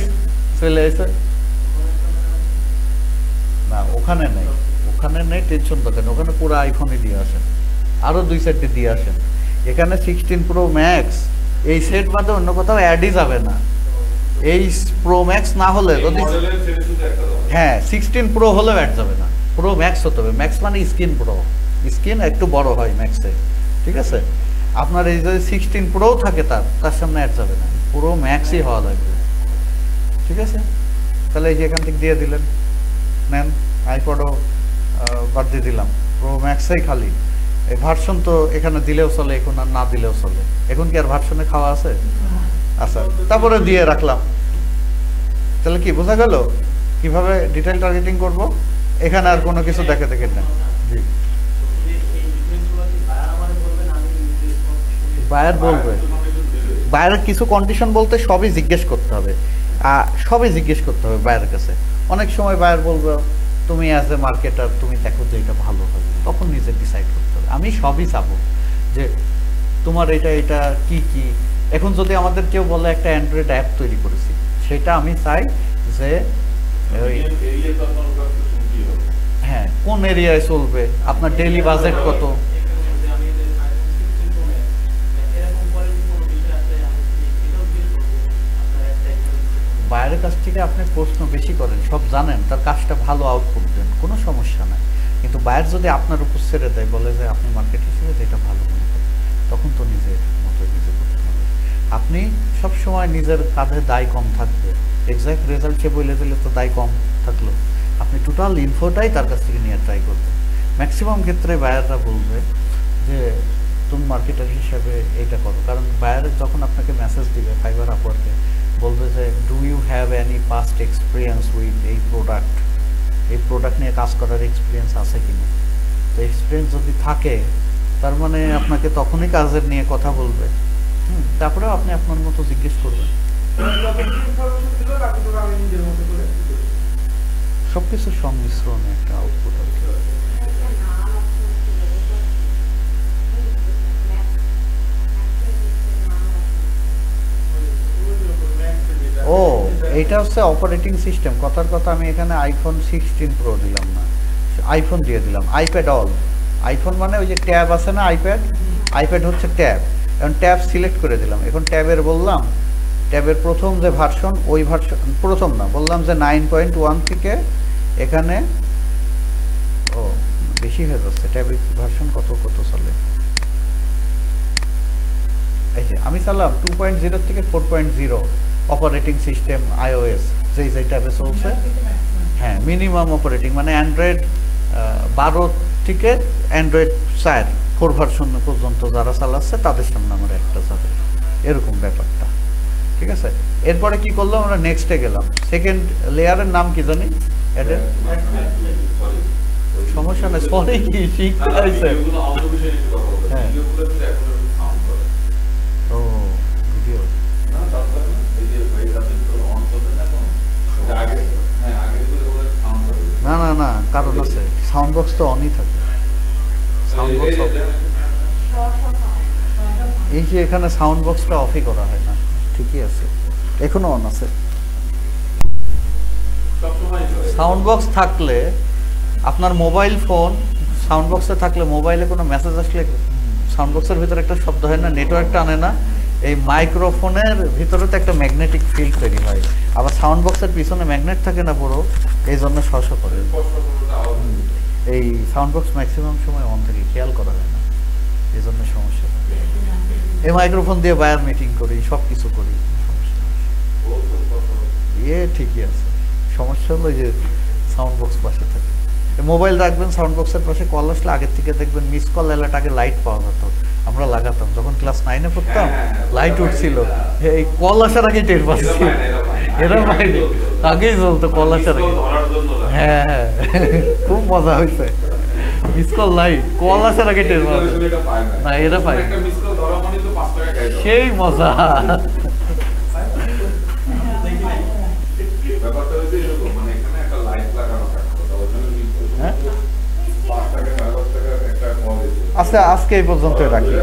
চলে এসে না, ওখানে নেই, টেনশন দরকার, ওখানে পুরো আইফোনই দিয়ে আসেন, আরো 2 সেটটি দিয়ে আসেন। এখানে 16 প্রো ম্যাক্স এই সেট বাদে অন্য কোথাও অ্যাডই যাবে না। এই প্রো ম্যাক্স না হলে যদি, হ্যাঁ 16 প্রো হলেও অ্যাড যাবে না, প্রো ম্যাক্স হতে হবে। ম্যাক্স মানে স্ক্রিন প্রো, স্ক্রিন একটু বড় হয় ম্যাক্সে, ঠিক আছে? আপনার এই যদি 16 প্রো থাকে তার সামনে অ্যাড যাবে না, প্রো ম্যাক্সই হওয়া লাগবে, ঠিক আছে? তাহলে এই যে এখান থেকে দিয়ে দিলেন, নেন। আইপডও বাদ দিয়ে দিলাম, প্রো ম্যাক্সই খালি। এই ভার্সন তো এখানে দিলেও চলে, এখন আর না দিলেও চলে। এখন কি আর ভার্সনে খাওয়া আছে? আচ্ছা, তারপরে দিয়ে রাখলাম। তাহলে কি বোঝা গেল কিভাবে ডিটেইল টার্গেটিং করব? এখানে আর কোনো কিছু দেখে না। জি, বায়ার বলবে, বায়ারের কিছু কন্ডিশন বলতে সবই জিজ্ঞেস করতে হবে, বায়ারের কাছে। অনেক সময় বায়ার বলবে তুমি অ্যাজ এ মার্কেটার তুমি দেখো যে এটা ভালো হবে, তখন নিজে ডিসাইড করতে হবে। আমি সবই চাবো যে তোমার এটা কি কি। এখন যদি আমাদের কেউ বলে একটা অ্যান্ড্রয়েড অ্যাপ তৈরি করেছি, সেটা আমি চাই যে হ্যাঁ কোন এরিয়ায় চলবে, আপনার ডেইলি বাজেট কত। বাইরের কাছ থেকে আপনি প্রশ্ন বেশি করেন, সব জানেন, তার কাজটা ভালো আউটপুট দেন, কোনো সমস্যা নাই। কিন্তু বাইরে যদি আপনার উপর ছেড়ে দেয়, বলে যে আপনি মার্কেট হিসেবে যেটা ভালো মনে করেন, তখন তো নিজের মতো নিজে করতে হবে। আপনি সবসময় নিজের কাঁধে দায় কম থাকবে, এক্সাক্ট রেজাল্ট সে বলে দিলে তো দায় কম থাকলো। আপনি টোটাল ইনফোটাই তার কাছ থেকে নিয়ে ট্রাই করবেন। ম্যাক্সিমাম ক্ষেত্রে বায়াররা বলবে যে তুমি মার্কেটার হিসাবে এইটা করো, কারণ বায়ার যখন আপনাকে মেসেজ দিবে ফাইবার আপওয়ার্কে, বলবে যে do you have any past experience with এই প্রোডাক্ট নিয়ে কাজ করার এক্সপিরিয়েন্স আছে কিনা। তো এক্সপিরিয়েন্স যদি থাকে, তার মানে আপনাকে তখনই কাজের নিয়ে কথা বলবে। তারপরেও আপনি আপনার মতো জিজ্ঞেস করবেন। সবকিছু সংমিশ্রণে একটা আউটপুট হবে। ও এইটা হচ্ছে অপারেটিং সিস্টেম। কথার কথা, আমি এখানে আইফোন 16 প্রো দিলাম না, আইফোন দিয়ে দিলাম। আইপ্যাড অল, আইফোন মানে ওই যে ট্যাব আছে না আইপ্যাড, আইপ্যাড হচ্ছে ট্যাব। এখন ট্যাব সিলেক্ট করে দিলাম। এখন ট্যাবের বললাম, ট্যাবের প্রথম যে ভার্সন, ওই ভার্সন প্রথম না, বললাম যে 9.1 থেকে এখানে, ও বেশি হয়ে যাচ্ছে, ট্যাবের ভার্সন কত চলে। এই যে আমি চালাম 2.0 থেকে 4.0 অপারেটিং সিস্টেম iOS, যেই ট্যাবে চলছে। হ্যাঁ, মিনিমাম অপারেটিং মানে অ্যান্ড্রয়েড 12 থেকে অ্যান্ড্রয়েড 4 ভার্সন পর্যন্ত যারা চালাচ্ছে তাদের সামনে আমার একটা যাবে, এরকম ব্যাপারটা। ঠিক আছে, এরপরে কি করলাম, আমরা নেক্সটে গেলাম। সেকেন্ড লেয়ারের নাম কি জানি, অ্যাডের সমস্যা নেই, সরি কি শিখতে হয়েছে। হ্যাঁ, ও ভিডিও না, কারণ আছে, সাউন্ড বক্স তো অনই থাকে। সাউন্ড বক্স এই যে এখানে সাউন্ড বক্সটা অফই করা হয় না, ঠিকই আছে, এখনো অন আছে। সাউন্ড বক্স থাকলে আপনার মোবাইল ফোন সাউন্ড বক্সে থাকলে, মোবাইলে কোনো মেসেজ আসলে সাউন্ড বক্সের ভিতরে একটা শব্দ হয় না, নেটওয়ার্কটা আনে না। এই মাইক্রোফোনের ভিতরে তো একটা ম্যাগনেটিক ফিল্ড তৈরি হয়, আবার সাউন্ড বক্সের পিছনে ম্যাগনেট থাকে না পুরো, এই জন্য শস করে। এই সাউন্ড বক্স ম্যাক্সিমাম সময় অন থেকে খেয়াল করা যায় না, এই জন্য সমস্যা। এই মাইক্রোফোন দিয়ে বায়ার মিটিং করি, সব কিছু করি, ঠিকই আছে। সমস্যা হলো যে সাউন্ড বক্স পাশে থাকে। মোবাইল রাখবেন সাউন্ড বক্সের পাশে, কল আসলে আগের থেকে দেখবেন মিস কল অ্যালার্ট, আগে লাইট পাওয়া যেত, আমরা লাগাতাম যখন ক্লাস 9-এ পড়তাম, লাইট উঠছিল, এই কল আসার আগে টের পাচ্ছি, এরা বাইরে আগেই চলতো কল আসার আগে। হ্যাঁ, খুব মজা হয়েছে, মিস কল লাইট, কল আসার আগে টের পাচ্ছে না, এরা পায় সেই মজা। আচ্ছা, আজকে এই পর্যন্ত রাখি।